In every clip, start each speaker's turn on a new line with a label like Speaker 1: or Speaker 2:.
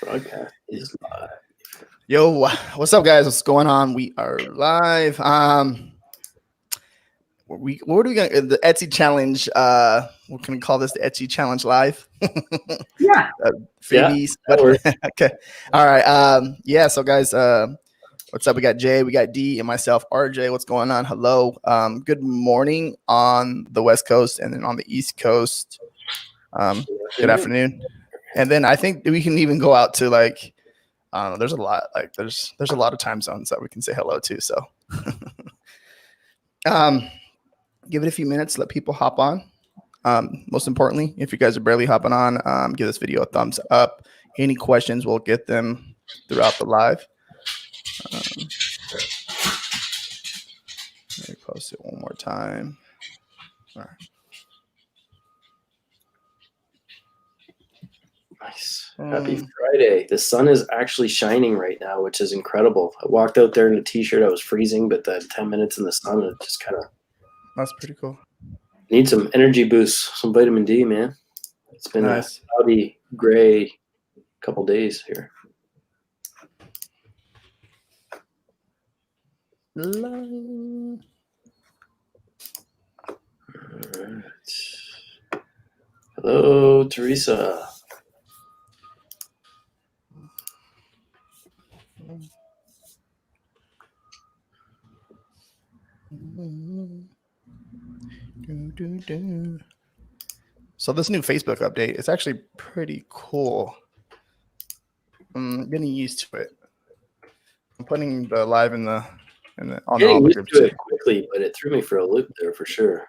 Speaker 1: Broadcast is live.
Speaker 2: Yo, what's up, guys? What's going on? We are live. What are we gonna the Etsy challenge? What can we call this? The Etsy challenge live.
Speaker 3: Yeah.
Speaker 2: Freebies.
Speaker 1: Yeah,
Speaker 2: Okay. All right. Yeah. So, guys, what's up? We got Jay, we got D, and myself, RJ. What's going on? Hello. Good morning on the West Coast, and then on the East Coast. Good afternoon. And then I think we can even go out to like. There's a lot there's a lot of time zones that we can say hello to. So give it a few minutes, let people hop on. Most importantly, if you guys are barely hopping on, give this video a thumbs up. Any questions, we'll get them throughout the live. Let me post it one more time. All right.
Speaker 1: Nice. Happy Friday. The sun is actually shining right now, which is incredible. I walked out there in a t-shirt. I was freezing, but the 10 minutes in the sun, it just kind of...
Speaker 2: That's pretty cool.
Speaker 1: Need some energy boost, some vitamin D, man. It's been
Speaker 2: nice.
Speaker 1: A cloudy, gray couple days here.
Speaker 2: Hello.
Speaker 1: All right. Hello, Teresa.
Speaker 2: So this new Facebook update is actually pretty cool. I'm getting used to it. I'm putting the live in the on all the groups
Speaker 1: to it quickly, but it threw me for a loop there for sure.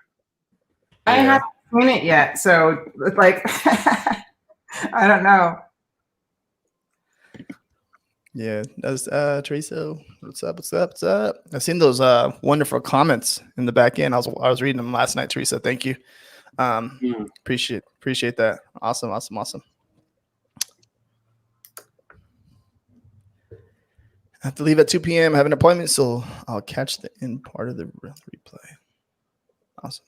Speaker 3: I haven't seen it yet, so it's like I don't know.
Speaker 2: Yeah, that's Teresa. What's up? What's up? What's up? I've seen those wonderful comments in the back end. I was reading them last night, Teresa. Thank you. Appreciate that. Awesome. I have to leave at 2 p.m. I have an appointment, so I'll catch the end part of the replay. Awesome.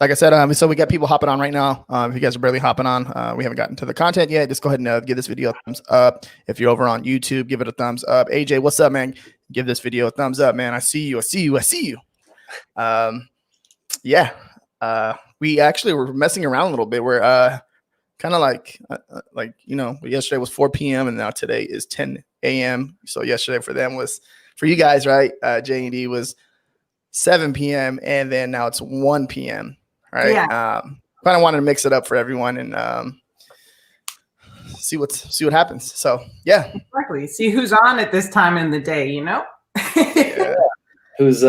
Speaker 2: Like I said, so we got people hopping on right now. If you guys are barely hopping on, we haven't gotten to the content yet. Just go ahead and give this video a thumbs up. If you're over on YouTube, give it a thumbs up. AJ, what's up, man? Give this video a thumbs up, man. I see you. Yeah. We actually were messing around a little bit. We're kind of like yesterday was 4 p.m. and now today is 10 a.m. So yesterday for you guys, right? J&D was 7 p.m. and then now it's 1 p.m. Right.
Speaker 3: Yeah.
Speaker 2: Kind of wanted to mix it up for everyone and see what happens. So yeah.
Speaker 3: Exactly. See who's on at this time in the day, you know?
Speaker 2: Yeah.
Speaker 1: Who's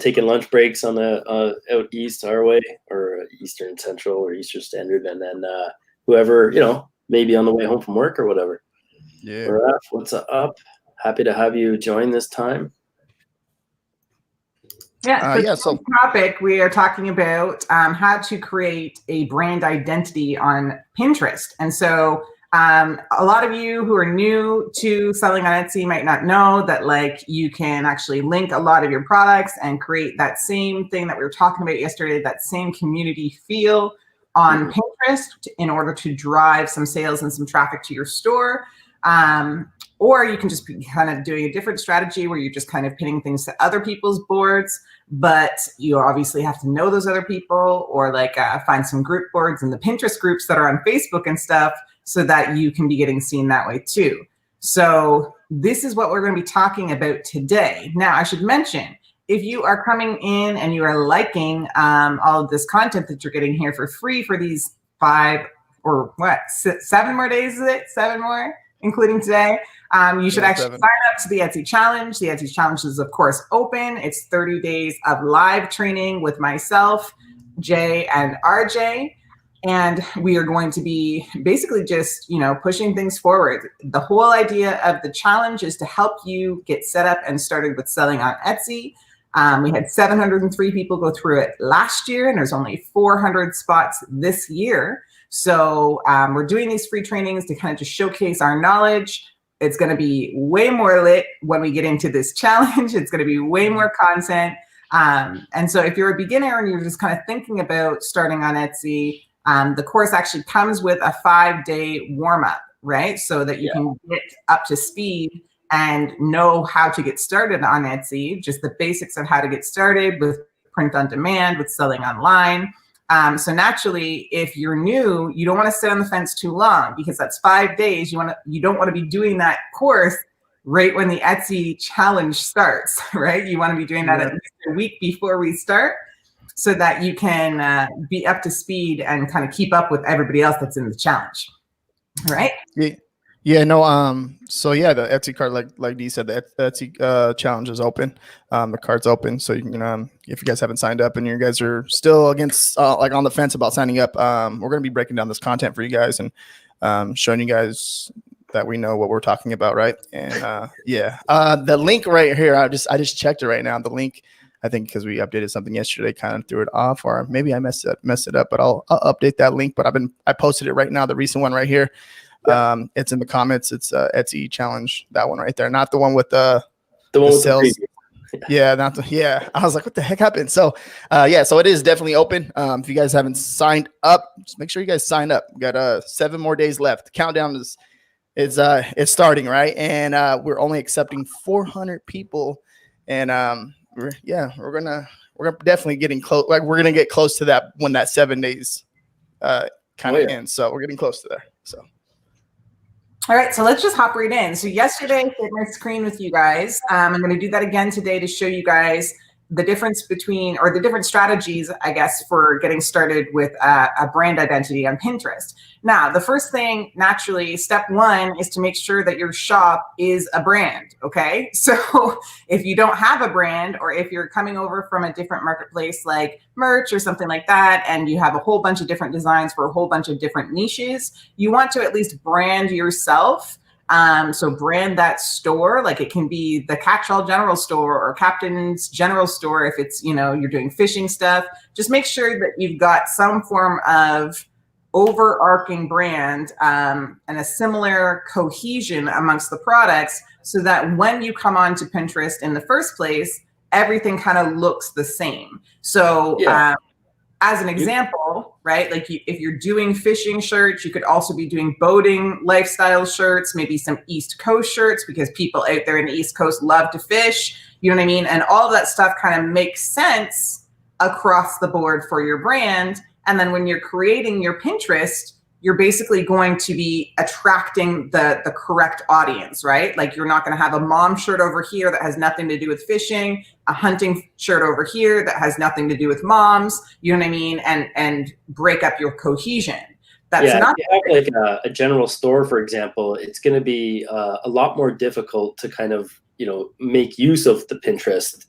Speaker 1: taking lunch breaks on the out east our way, or Eastern Central or Eastern Standard, and then whoever, maybe on the way home from work or whatever.
Speaker 2: Yeah.
Speaker 1: Raph, what's up? Happy to have you join this time.
Speaker 3: Yeah. So topic, we are talking about how to create a brand identity on Pinterest. And so a lot of you who are new to selling on Etsy might not know that you can actually link a lot of your products and create that same thing that we were talking about yesterday, that same community feel on Pinterest in order to drive some sales and some traffic to your store. Or you can just be kind of doing a different strategy where you're just kind of pinning things to other people's boards, but you obviously have to know those other people, or find some group boards in the Pinterest groups that are on Facebook and stuff so that you can be getting seen that way too. So this is what we're going to be talking about today. Now, I should mention, if you are coming in and you are liking all of this content that you're getting here for free for these 7 more days, is it? 7 more, including today. You should actually sign up to the Etsy Challenge. The Etsy Challenge is, of course, open. It's 30 days of live training with myself, Jay, and RJ. And we are going to be basically just, pushing things forward. The whole idea of the challenge is to help you get set up and started with selling on Etsy. We had 703 people go through it last year, and there's only 400 spots this year. So we're doing these free trainings to kind of just showcase our knowledge. It's going to be way more lit when we get into this challenge. It's going to be way more content. And so if you're a beginner and you're just kind of thinking about starting on Etsy, the course actually comes with a 5-day warm-up right? So that you can get up to speed and know how to get started on Etsy, just the basics of how to get started with print on demand, with selling online. So naturally, if you're new, you don't want to sit on the fence too long, because that's 5 days. You don't want to be doing that course right when the Etsy challenge starts, right? You want to be doing that at least a week before we start, so that you can be up to speed and kind of keep up with everybody else that's in the challenge, right?
Speaker 2: Yeah, no. So yeah, the Etsy card, like Dee said, the Etsy challenge is open. The card's open, so you can, if you guys haven't signed up and you guys are still against, like on the fence about signing up, we're gonna be breaking down this content for you guys and showing you guys that we know what we're talking about, right? And the link right here, I just checked it right now. The link, I think because we updated something yesterday, kind of threw it off, or maybe I messed it up. But I'll update that link. But I posted it right now, the recent one right here. It's in the comments. It's Etsy challenge, that one right there, not the one with the one with sales. I was like, what the heck happened? So so it is definitely open. If you guys haven't signed up, just make sure you guys sign up. We got 7 more days left. The countdown it's starting, right? And we're only accepting 400 people, and we're definitely getting close. Like, we're gonna get close to that when that 7 days kind of ends. So we're getting close to there. So.
Speaker 3: All right, so let's just hop right in. So yesterday I shared my screen with you guys. I'm going to do that again today to show you guys the difference between, or the different strategies, I guess, for getting started with a brand identity on Pinterest. Now, the first thing, naturally, step 1 is to make sure that your shop is a brand, okay? So if you don't have a brand, or if you're coming over from a different marketplace like merch or something like that, and you have a whole bunch of different designs for a whole bunch of different niches, you want to at least brand yourself. So brand that store, like it can be the Catch-All General Store or Captain's General Store if it's, you're doing fishing stuff. Just make sure that you've got some form of overarching brand and a similar cohesion amongst the products, so that when you come onto Pinterest in the first place, everything kind of looks the same. So as an example, right? Like if you're doing fishing shirts, you could also be doing boating lifestyle shirts, maybe some East Coast shirts, because people out there in the East Coast love to fish, you know what I mean? And all of that stuff kind of makes sense across the board for your brand. And then when you're creating your Pinterest, you're basically going to be attracting the correct audience, right? Like, you're not going to have a mom shirt over here that has nothing to do with fishing, a hunting shirt over here that has nothing to do with moms, you know what I mean? And break up your cohesion. That's not
Speaker 1: if you have like a general store, for example, it's going to be a lot more difficult to kind of, make use of the Pinterest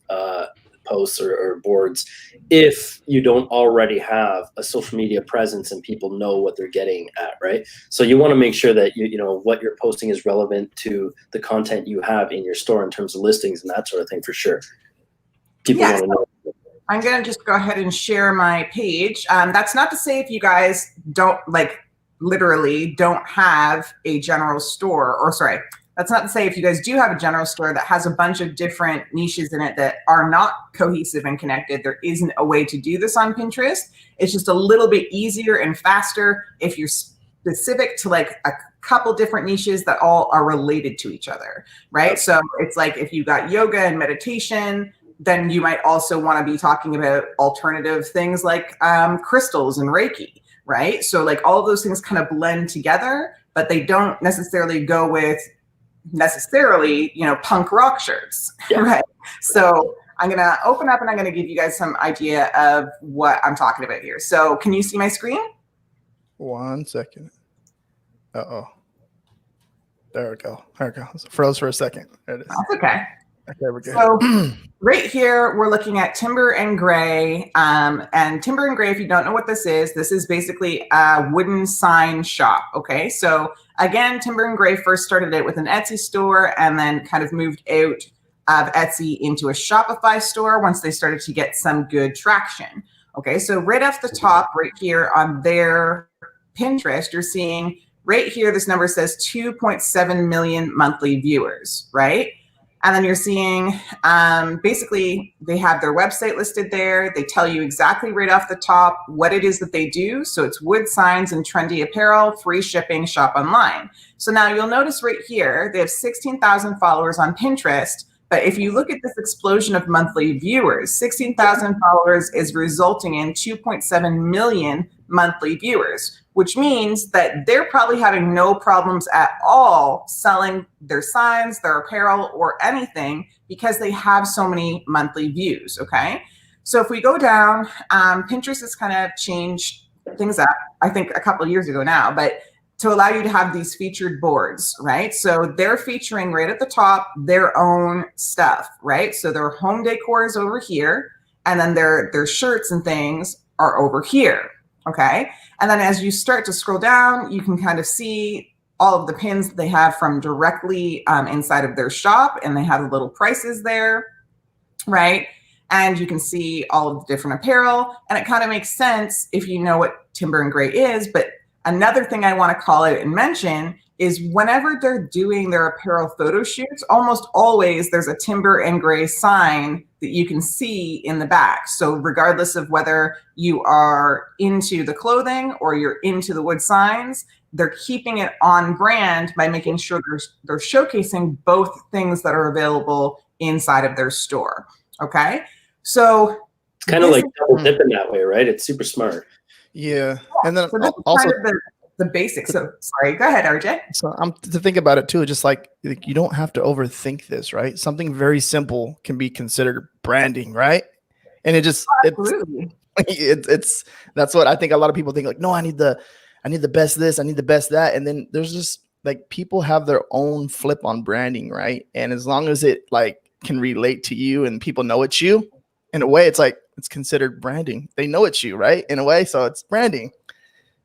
Speaker 1: posts or boards if you don't already have a social media presence and people know what they're getting at, right? So you want to make sure that what you're posting is relevant to the content you have in your store in terms of listings and that sort of thing, for sure. People want to know.
Speaker 3: I'm going to just go ahead and share my page. That's not to say if you guys don't, literally don't have a general store, or sorry, that's not to say if you guys do have a general store that has a bunch of different niches in it that are not cohesive and connected, there isn't a way to do this on Pinterest. It's just a little bit easier and faster if you're specific to like a couple different niches that all are related to each other, right? So it's like if you got yoga and meditation, then you might also want to be talking about alternative things like crystals and Reiki, right? So like all of those things kind of blend together, but they don't necessarily go with punk rock shirts, right? So I'm going to open up and I'm going to give you guys some idea of what I'm talking about here. So can you see my screen?
Speaker 2: 1 second. Uh-oh. There we go. It froze for a second. There it is.
Speaker 3: That's okay.
Speaker 2: Okay, we're good.
Speaker 3: So right here, we're looking at Timber and Gray. And Timber and Gray, if you don't know what this is basically a wooden sign shop. Okay, so again, Timber and Gray first started out with an Etsy store and then kind of moved out of Etsy into a Shopify store once they started to get some good traction. Okay, so right off the top, right here on their Pinterest, you're seeing right here, this number says 2.7 million monthly viewers, right? And then you're seeing basically they have their website listed there. They tell you exactly right off the top what it is that they do. So it's wood signs and trendy apparel, free shipping, shop online. So now you'll notice right here, they have 16,000 followers on Pinterest. But if you look at this explosion of monthly viewers, 16,000 followers is resulting in 2.7 million monthly viewers, which means that they're probably having no problems at all selling their signs, their apparel, or anything because they have so many monthly views, okay? So if we go down, Pinterest has kind of changed things up, I think a couple of years ago now, but to allow you to have these featured boards, right? So they're featuring right at the top their own stuff, right? So their home decor is over here, and then their shirts and things are over here, okay? And then as you start to scroll down, you can kind of see all of the pins they have from directly inside of their shop, and they have the little prices there, right? And you can see all of the different apparel, and it kind of makes sense if you know what Timber and Gray is. But another thing I want to call it and mention is whenever they're doing their apparel photo shoots, almost always there's a Timber and Gray sign that you can see in the back. So regardless of whether you are into the clothing or you're into the wood signs, they're keeping it on brand by making sure they're showcasing both things that are available inside of their store. Okay, so
Speaker 1: it's kind of like double dipping that way, right? It's super smart.
Speaker 2: Yeah, and then
Speaker 3: so
Speaker 2: also
Speaker 3: kind of the basics. So sorry, go ahead, RJ.
Speaker 2: So I'm to think about it too, just like you don't have to overthink this, right? Something very simple can be considered branding, right? And it just it's that's what I think a lot of people think, like, no, I need the best this, I need the best that. And then there's just like people have their own flip on branding, right? And as long as it like can relate to you and people know it's you, in a way, it's like it's considered branding. They know it's you, right? In a way, so it's branding.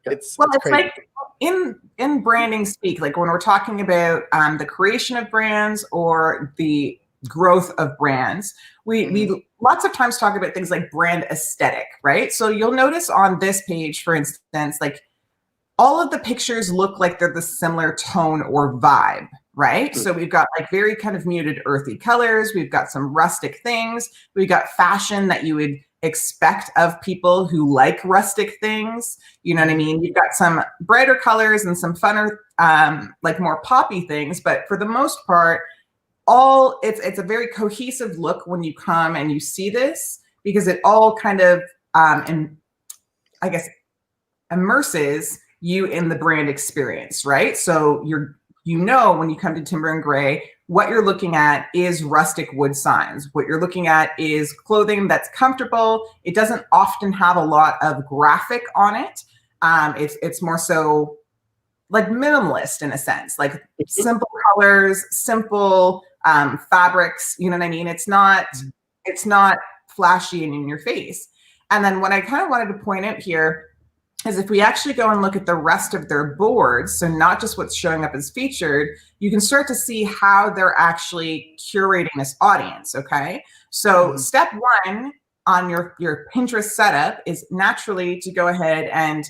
Speaker 2: It's
Speaker 3: like in branding speak, like when we're talking about the creation of brands or the growth of brands, we lots of times talk about things like brand aesthetic, right? So you'll notice on this page, for instance, like all of the pictures look like they're the similar tone or vibe, right? So we've got like very kind of muted earthy colors. We've got some rustic things. We've got fashion that you would expect of people who like rustic things. You know what I mean? You've got some brighter colors and some funner, like more poppy things. But for the most part, it's a very cohesive look when you come and you see this, because it all kind of, and I guess, immerses you in the brand experience, right? So when you come to Timber and Gray, what you're looking at is rustic wood signs. What you're looking at is clothing that's comfortable. It doesn't often have a lot of graphic on it. It's more so like minimalist in a sense, like simple colors, simple fabrics. You know what I mean? It's not flashy and in your face. And then what I kind of wanted to point out here is if we actually go and look at the rest of their boards, so not just what's showing up as featured, you can start to see how they're actually curating this audience, okay? So step one on your Pinterest setup is naturally to go ahead and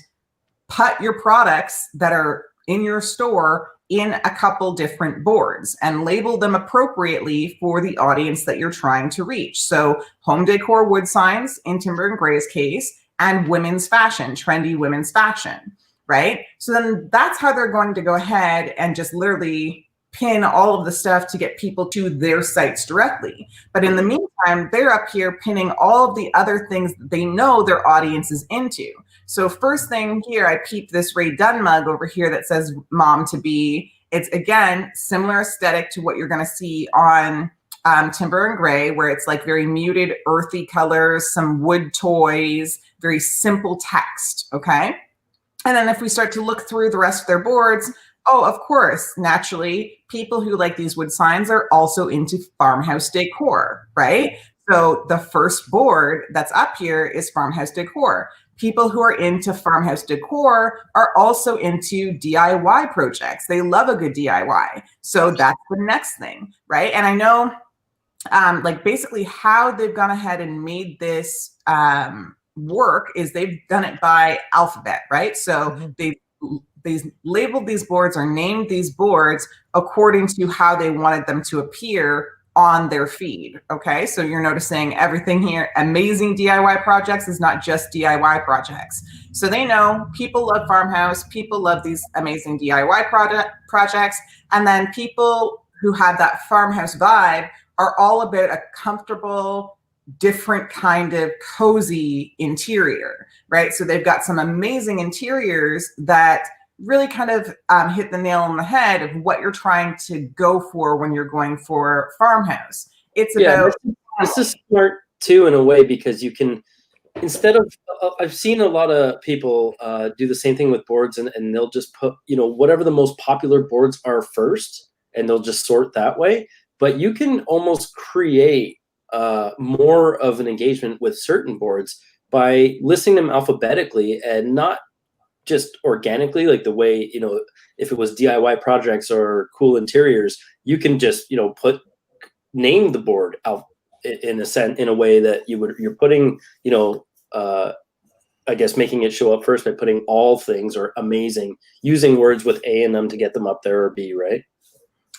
Speaker 3: put your products that are in your store in a couple different boards and label them appropriately for the audience that you're trying to reach. So home decor wood signs in Timber and Gray's case, and women's fashion, trendy women's fashion, right? So then that's how they're going to go ahead and just literally pin all of the stuff to get people to their sites directly. But in the meantime, they're up here pinning all of the other things that they know their audience is into. So first thing here, I peeped this Ray Dunn mug over here that says mom to be. It's, again, similar aesthetic to what you're going to see on Timber and Gray, where it's like very muted, earthy colors, some wood toys, very simple text, okay? And then if we start to look through the rest of their boards, oh, of course, naturally, people who like these wood signs are also into farmhouse decor, right? So the first board that's up here is farmhouse decor. People who are into farmhouse decor are also into DIY projects. They love a good DIY. So that's the next thing, right? And I know like basically how they've gone ahead and made this work is they've done it by alphabet, right? So they've labeled these boards or named these boards according to how they wanted them to appear on their feed. Okay, so you're noticing everything here. Amazing DIY projects is not just DIY projects. So they know people love Farmhouse, people love these amazing DIY projects, and then people who have that Farmhouse vibe are all about a comfortable, different kind of cozy interior, right? So they've got some amazing interiors that really kind of hit the nail on the head of what you're trying to go for when you're going for Farmhouse. It's about
Speaker 1: this is smart too in a way, because you can, instead of I've seen a lot of people do the same thing with boards, and they'll just put, you know, whatever the most popular boards are first, and they'll just sort that way. But you can almost create more of an engagement with certain boards by listing them alphabetically and not just organically, like the way, you know, if it was DIY projects or cool interiors, you can just, you know, name the board out in a way that you're putting, you know, I guess making it show up first by putting all things or amazing, using words with A in them to get them up there, or B, right?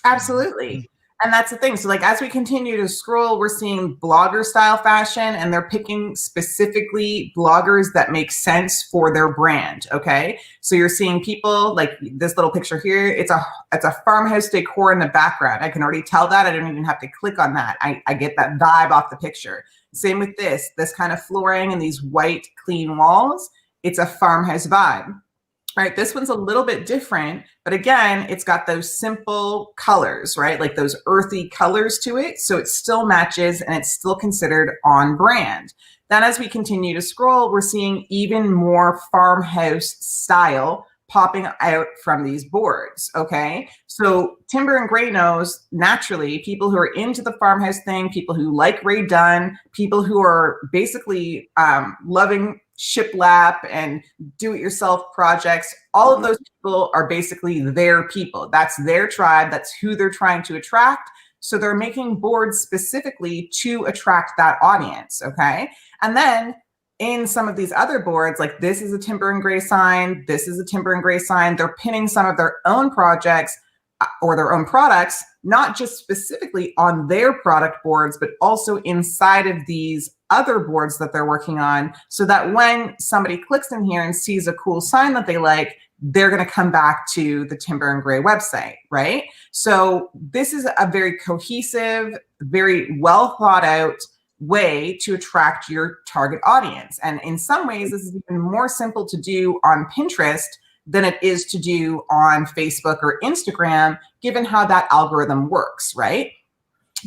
Speaker 3: Absolutely. And that's the thing. So like, as we continue to scroll, we're seeing blogger style fashion, and they're picking specifically bloggers that make sense for their brand. Okay. So you're seeing people like this little picture here. It's a farmhouse decor in the background. I can already tell that. I don't even have to click on that. I get that vibe off the picture. Same with this kind of flooring and these white clean walls. It's a farmhouse vibe. Right, this one's a little bit different, but again, it's got those simple colors, right? Like those earthy colors to it. So it still matches and it's still considered on brand. Then as we continue to scroll, we're seeing even more farmhouse style popping out from these boards, okay? So Timber and Gray knows, naturally, people who are into the farmhouse thing, people who like Ray Dunn, people who are basically loving shiplap and do-it-yourself projects, all of those people are basically their people. That's their tribe. That's who they're trying to attract. So they're making boards specifically to attract that audience, okay? And then in some of these other boards, like this is a Timber and Gray sign, this is a Timber and Gray sign, they're pinning some of their own projects or their own products, not just specifically on their product boards, but also inside of these other boards that they're working on, so that when somebody clicks in here and sees a cool sign that they like, they're going to come back to the Timber and Gray website, right? So this is a very cohesive, very well thought out way to attract your target audience. And in some ways, this is even more simple to do on Pinterest than it is to do on Facebook or Instagram, given how that algorithm works, right?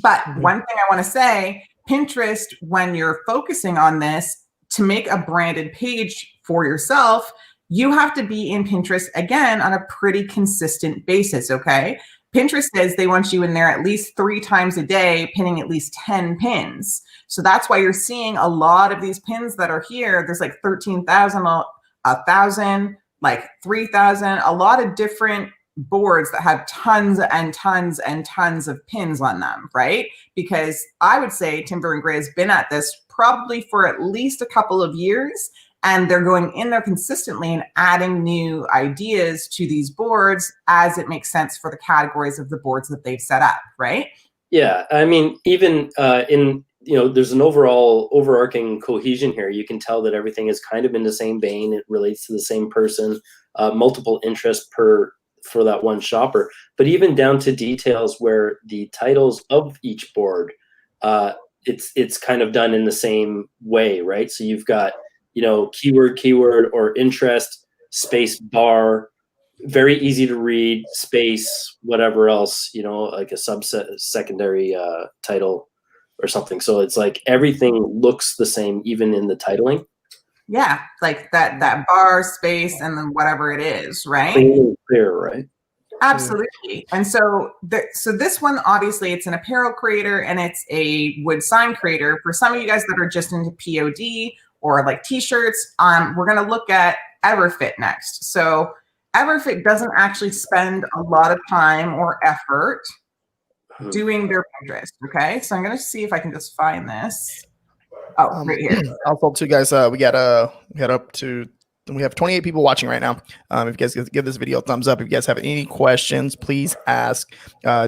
Speaker 3: But one thing I want to say, Pinterest, when you're focusing on this, to make a branded page for yourself, you have to be in Pinterest, again, on a pretty consistent basis, okay? Pinterest says they want you in there at least 3 times a day, pinning at least 10 pins. So that's why you're seeing a lot of these pins that are here. There's like 13,000, 1,000, like 3,000, a lot of different boards that have tons and tons and tons of pins on them, right? Because I would say Timber and Gray has been at this probably for at least a couple of years, and they're going in there consistently and adding new ideas to these boards as it makes sense for the categories of the boards that they've set up, right?
Speaker 1: Yeah, I mean, even in, you know, there's an overarching cohesion here. You can tell that everything is kind of in the same vein. It relates to the same person, multiple interests for that one shopper, but even down to details where the titles of each board, it's kind of done in the same way, right? So you've got, you know, keyword, or interest, space bar, very easy to read, space, whatever else, you know, like a secondary title or something. So it's like everything looks the same, even in the titling.
Speaker 3: Yeah, like that bar, space, and then whatever it is, right?
Speaker 1: Clear, right?
Speaker 3: Absolutely. And so this one, obviously, it's an apparel creator and it's a wood sign creator. For some of you guys that are just into POD or like t-shirts, we're going to look at Everfit next. So Everfit doesn't actually spend a lot of time or effort doing their Pinterest. Okay, so I'm going to see if I can just find this. Oh, right here.
Speaker 2: Also, too, guys, we got up to we have 28 people watching right now. If you guys give this video a thumbs up, if you guys have any questions, please ask.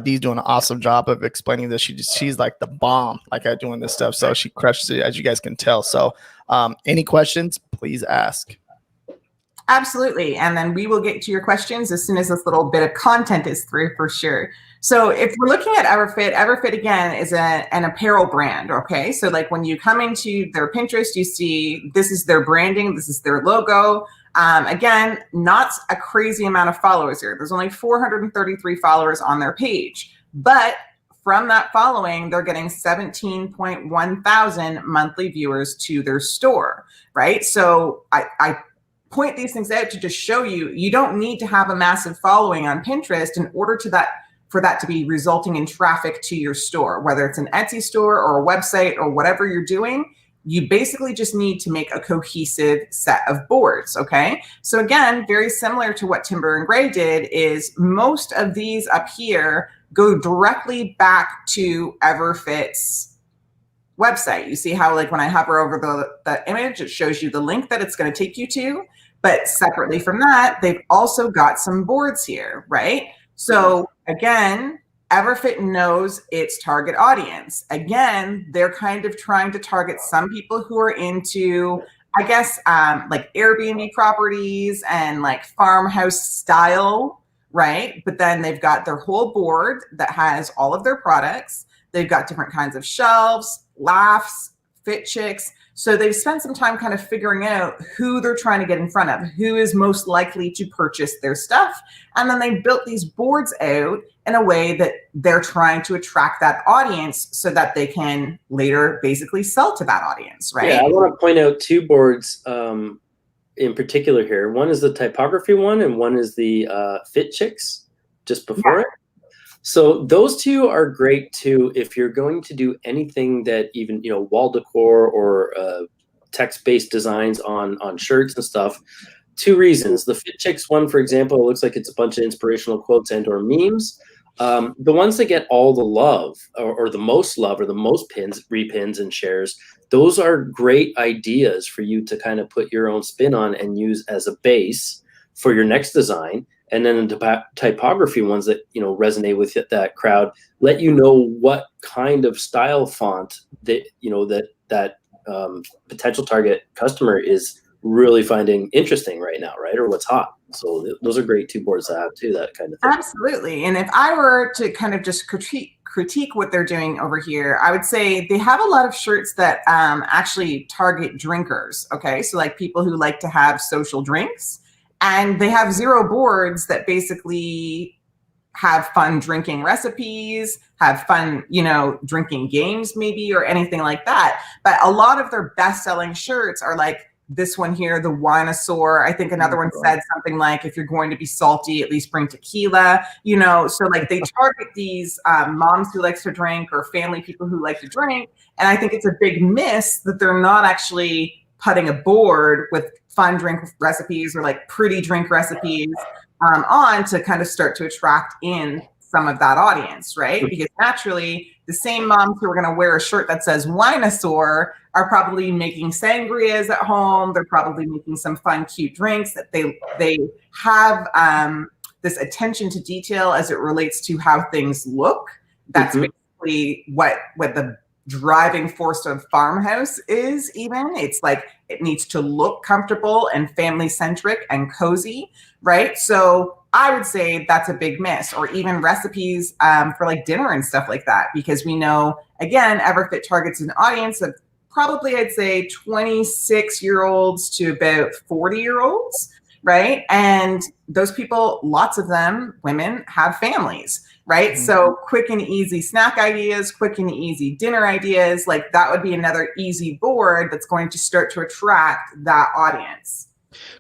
Speaker 2: Dee's doing an awesome job of explaining this. She's like the bomb, like at doing this stuff. So she crushes it, as you guys can tell. So any questions, please ask.
Speaker 3: Absolutely. And then we will get to your questions as soon as this little bit of content is through, for sure. So if we're looking at Everfit again is an apparel brand. Okay. So like when you come into their Pinterest, you see this is their branding. This is their logo. Again, not a crazy amount of followers here. There's only 433 followers on their page, but from that following, they're getting 17.1 thousand monthly viewers to their store, right? So I point these things out to just show you don't need to have a massive following on Pinterest in order for that to be resulting in traffic to your store, whether it's an Etsy store or a website or whatever you're doing. You basically just need to make a cohesive set of boards, okay? So again, very similar to what Timber and Gray did is most of these up here go directly back to Everfit's website. You see how like when I hover over the image, it shows you the link that it's going to take you to. But separately from that, they've also got some boards here, right? So again, Everfit knows its target audience. Again, they're kind of trying to target some people who are into, I guess, like Airbnb properties and like farmhouse style, right? But then they've got their whole board that has all of their products. They've got different kinds of shelves, laughs, fit chicks. So they've spent some time kind of figuring out who they're trying to get in front of, who is most likely to purchase their stuff. And then they built these boards out in a way that they're trying to attract that audience so that they can later basically sell to that audience, right?
Speaker 1: Yeah, I want to point out two boards in particular here. One is the typography one, and one is the Fit Chicks just before it. So those two are great too if you're going to do anything that even, wall decor or text-based designs on shirts and stuff. Two reasons. The Fit Chicks one, for example, looks like it's a bunch of inspirational quotes and or memes. The ones that get all the love or the most love or the most pins, repins and shares, those are great ideas for you to kind of put your own spin on and use as a base for your next design. And then the typography ones that, resonate with that crowd, let you know what kind of style font that, that potential target customer is really finding interesting right now, right? Or what's hot. So those are great two boards to have too, that kind of thing.
Speaker 3: Absolutely. And if I were to kind of just critique what they're doing over here, I would say they have a lot of shirts that actually target drinkers. Okay. So like people who like to have social drinks. And they have zero boards that basically have fun drinking recipes, have fun, drinking games maybe, or anything like that. But a lot of their best-selling shirts are like this one here, the Winosaur. I think another one said something like, if you're going to be salty, at least bring tequila, So like they target these moms who likes to drink or family people who like to drink. And I think it's a big miss that they're not actually putting a board with fun drink recipes or like pretty drink recipes on to kind of start to attract in some of that audience, right? Because naturally, the same moms who are going to wear a shirt that says Winosaur are probably making sangrias at home. They're probably making some fun, cute drinks that they have this attention to detail as it relates to how things look. That's basically what the driving force of farmhouse is. Even it's like it needs to look comfortable and family centric and cozy, right? So I would say that's a big miss. Or even recipes for like dinner and stuff like that, because we know, again, Everfit targets an audience of probably, I'd say 26-year-olds to about 40-year-olds, right? And those people, lots of them, women, have families, right? So quick and easy snack ideas, quick and easy dinner ideas, like that would be another easy board that's going to start to attract that audience.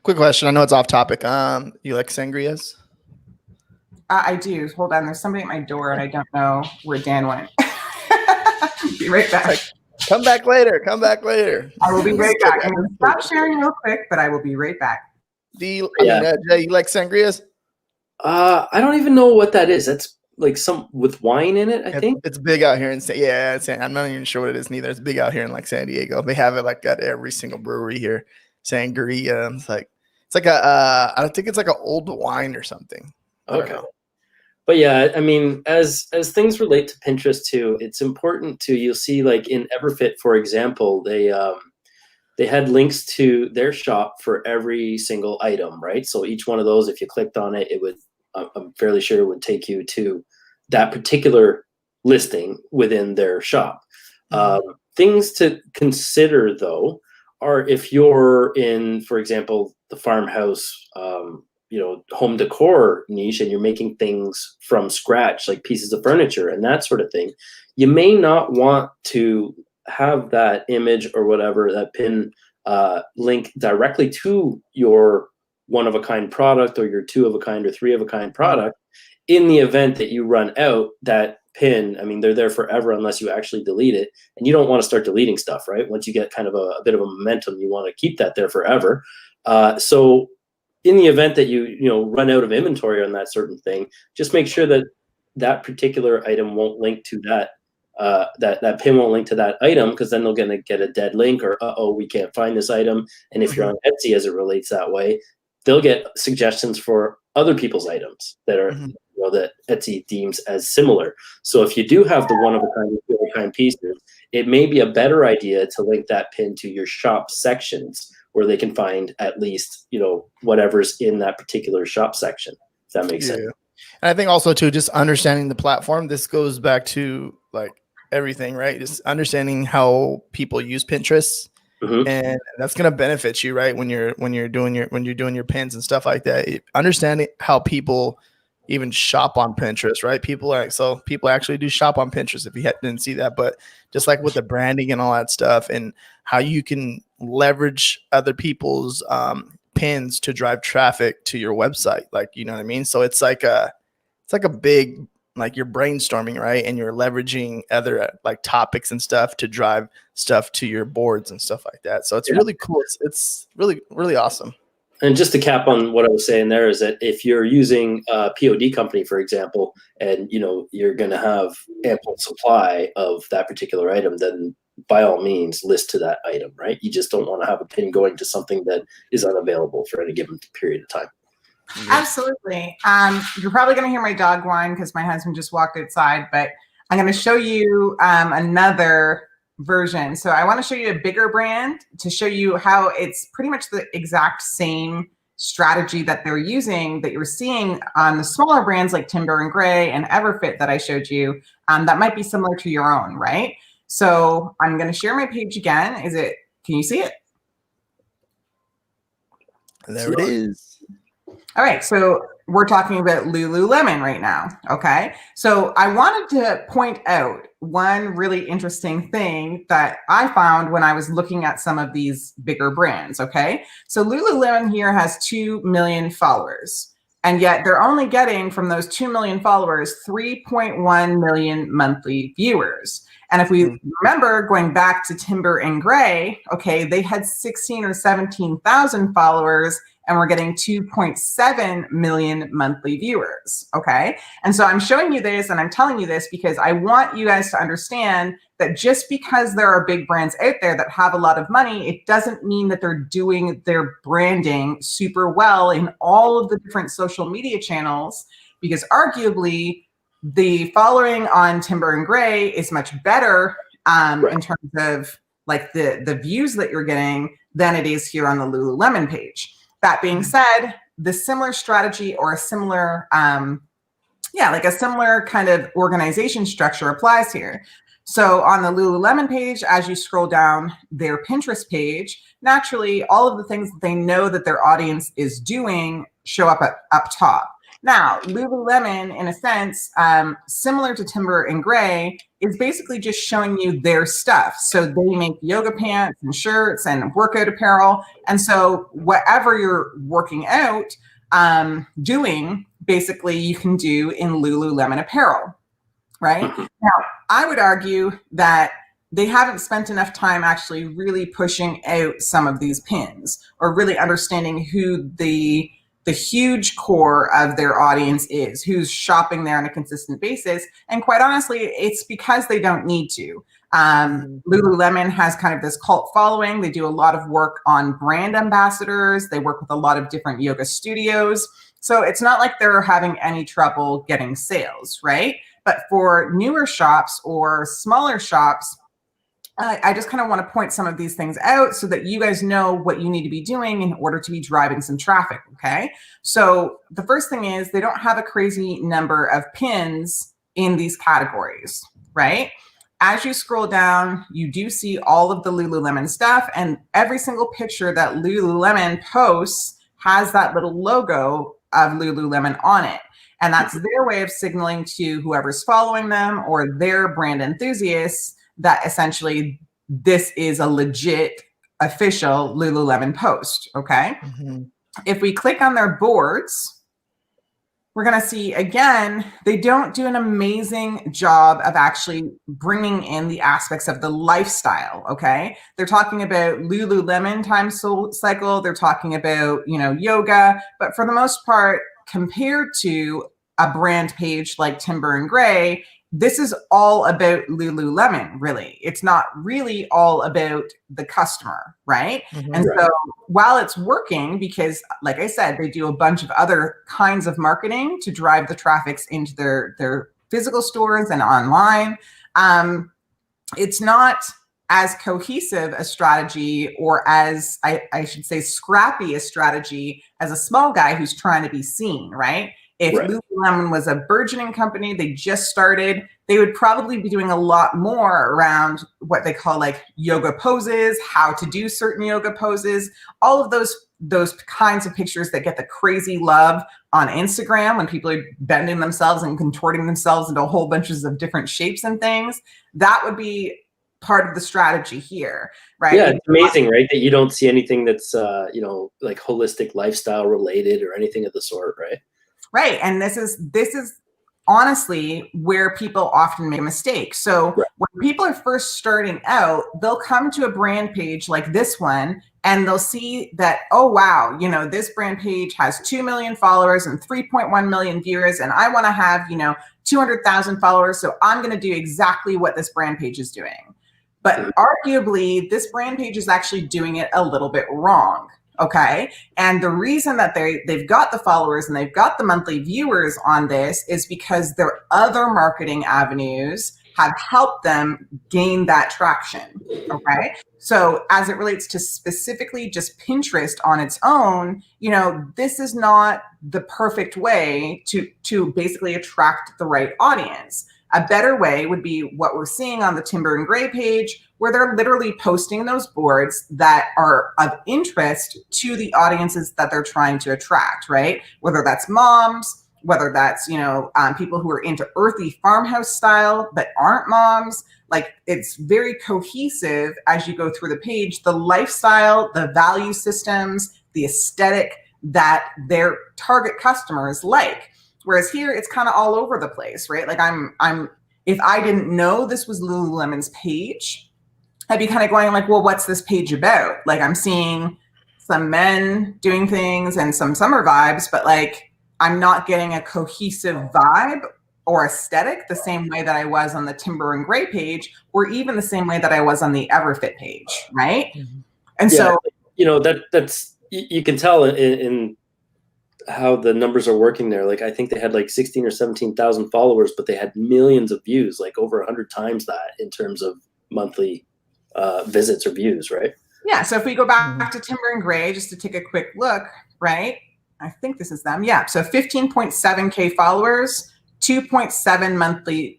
Speaker 2: Quick question. I know it's off topic. You like sangrias?
Speaker 3: I do. Hold on. There's somebody at my door and I don't know where Dan went. Be right back.
Speaker 2: Come back later. Come back later.
Speaker 3: I will be right back. I'm going to stop sharing real quick, but I will be right back.
Speaker 2: Jay, you like sangrias?
Speaker 1: I don't even know what that is. That's like some with wine in it, I think.
Speaker 2: It's big out here in I'm not even sure what it is neither. It's big out here in like San Diego. They have it like at every single brewery here. Sangria. It's like It's like I think it's like an old wine or something. I don't
Speaker 1: Okay.
Speaker 2: know.
Speaker 1: But yeah, I mean, as things relate to Pinterest too, it's important to, you'll see like in Everfit, for example, they had links to their shop for every single item, right? So each one of those, if you clicked on it, it would, I'm fairly sure it would take you to that particular listing within their shop. Things to consider though are if you're in, for example, the farmhouse, home decor niche, and you're making things from scratch, like pieces of furniture and that sort of thing, you may not want to have that image or whatever, that pin link directly to your one of a kind product or your two of a kind or three of a kind product. In the event that you run out, that pin, I mean, they're there forever unless you actually delete it. And you don't want to start deleting stuff, right? Once you get kind of a bit of a momentum, you want to keep that there forever. So in the event that you run out of inventory on that certain thing, just make sure that that particular item won't link to that that pin won't link to that item, because then they're going to get a dead link, or we can't find this item. And if you're on Etsy as it relates that way, they'll get suggestions for other people's items that are that Etsy deems as similar. So if you do have the one of a kind, two of a kind pieces, it may be a better idea to link that pin to your shop sections, where they can find at least whatever's in that particular shop section. If that makes sense.
Speaker 2: And I think also too, just understanding the platform. This goes back to like everything, right? Just understanding how people use Pinterest, and that's gonna benefit you, right? When you're doing your pins and stuff like that. Understanding how people even shop on Pinterest, right? People actually do shop on Pinterest, if you didn't see that. But just like with the branding and all that stuff, and how you can leverage other people's pins to drive traffic to your website, like, you know what I mean? So it's like a big, like, you're brainstorming, right? And you're leveraging other like topics and stuff to drive stuff to your boards and stuff like that. So it's really cool. It's really, really awesome.
Speaker 1: And just to cap on what I was saying there, is that if you're using a POD company, for example, and you're going to have ample supply of that particular item, then by all means list to that item, right? You just don't want to have a pin going to something that is unavailable for any given period of time.
Speaker 3: Absolutely. You're probably going to hear my dog whine because my husband just walked outside, but I'm going to show you another version. So I want to show you a bigger brand to show you how it's pretty much the exact same strategy that they're using that you're seeing on the smaller brands like Timber and Gray and Everfit that I showed you, that might be similar to your own, right? So I'm going to share my page again. Can you see it?
Speaker 2: There it is.
Speaker 3: All right, so we're talking about Lululemon right now, okay? So I wanted to point out one really interesting thing that I found when I was looking at some of these bigger brands, okay? So Lululemon here has 2 million followers, and yet they're only getting from those 2 million followers 3.1 million monthly viewers. And if we remember going back to Timber and Gray, okay, they had 16 or 17,000 followers and we're getting 2.7 million monthly viewers, okay? And so I'm showing you this and I'm telling you this because I want you guys to understand that just because there are big brands out there that have a lot of money, it doesn't mean that they're doing their branding super well in all of the different social media channels, because arguably the following on Timber and Gray is much better in terms of like the views that you're getting than it is here on the Lululemon page. That being said, the similar strategy or a similar, like a similar kind of organization structure applies here. So on the Lululemon page, as you scroll down their Pinterest page, naturally, all of the things that they know that their audience is doing show up up top. Now, Lululemon, in a sense, similar to Timber and Gray, is basically just showing you their stuff. So they make yoga pants and shirts and workout apparel. And so whatever you're working out, doing, basically you can do in Lululemon apparel, right? Now, I would argue that they haven't spent enough time actually really pushing out some of these pins or really understanding who the huge core of their audience is, who's shopping there on a consistent basis. And quite honestly, it's because they don't need to. Lululemon has kind of this cult following. They do a lot of work on brand ambassadors. They work with a lot of different yoga studios. So it's not like they're having any trouble getting sales, right? But for newer shops or smaller shops, I just kind of want to point some of these things out so that you guys know what you need to be doing in order to be driving some traffic, okay? So the first thing is they don't have a crazy number of pins in these categories, right? As you scroll down, you do see all of the Lululemon stuff, and every single picture that Lululemon posts has that little logo of Lululemon on it. And that's their way of signaling to whoever's following them or their brand enthusiasts that essentially this is a legit official Lululemon post, okay? If we click on their boards, we're going to see, again, they don't do an amazing job of actually bringing in the aspects of the lifestyle, okay? They're talking about Lululemon time cycle. They're talking about, yoga. But for the most part, compared to a brand page like Timber and Gray, this is all about Lululemon, really. It's not really all about the customer, right? And so while it's working, because like I said, they do a bunch of other kinds of marketing to drive the traffics into their physical stores and online, it's not as cohesive a strategy, or as I should say scrappy a strategy, as a small guy who's trying to be seen, right? If Lululemon was a burgeoning company, they just started, they would probably be doing a lot more around what they call like yoga poses, how to do certain yoga poses, all of those kinds of pictures that get the crazy love on Instagram when people are bending themselves and contorting themselves into a whole bunches of different shapes and things. That would be part of the strategy here, right?
Speaker 1: Yeah, it's amazing, right? That you don't see anything that's, like holistic lifestyle related or anything of the sort, right?
Speaker 3: Right. And this is honestly where people often make a mistake. So when people are first starting out, they'll come to a brand page like this one, and they'll see that, oh, wow, this brand page has 2 million followers and 3.1 million viewers, and I want to have, 200,000 followers. So I'm going to do exactly what this brand page is doing. But arguably, this brand page is actually doing it a little bit wrong. Okay. And the reason that they've got the followers and they've got the monthly viewers on this is because their other marketing avenues have helped them gain that traction. Okay. So as it relates to specifically just Pinterest on its own, this is not the perfect way to basically attract the right audience. A better way would be what we're seeing on the Timber and Gray page, where they're literally posting those boards that are of interest to the audiences that they're trying to attract, right? Whether that's moms, whether that's, people who are into earthy farmhouse style but aren't moms. Like, it's very cohesive as you go through the page, the lifestyle, the value systems, the aesthetic that their target customers like. Whereas here, it's kind of all over the place, right? Like if I didn't know this was Lululemon's page, I'd be kind of going like, well, what's this page about? Like, I'm seeing some men doing things and some summer vibes, but like, I'm not getting a cohesive vibe or aesthetic the same way that I was on the Timber and Gray page, or even the same way that I was on the Everfit page, right? And so,
Speaker 1: that's, you can tell in how the numbers are working there. Like, I think they had like 16 or 17,000 followers, but they had millions of views, like over 100 times that in terms of monthly visits or views, right?
Speaker 3: Yeah. So if we go back to Timber and Gray, just to take a quick look, right? I think this is them. Yeah. So 15.7K followers, 2.7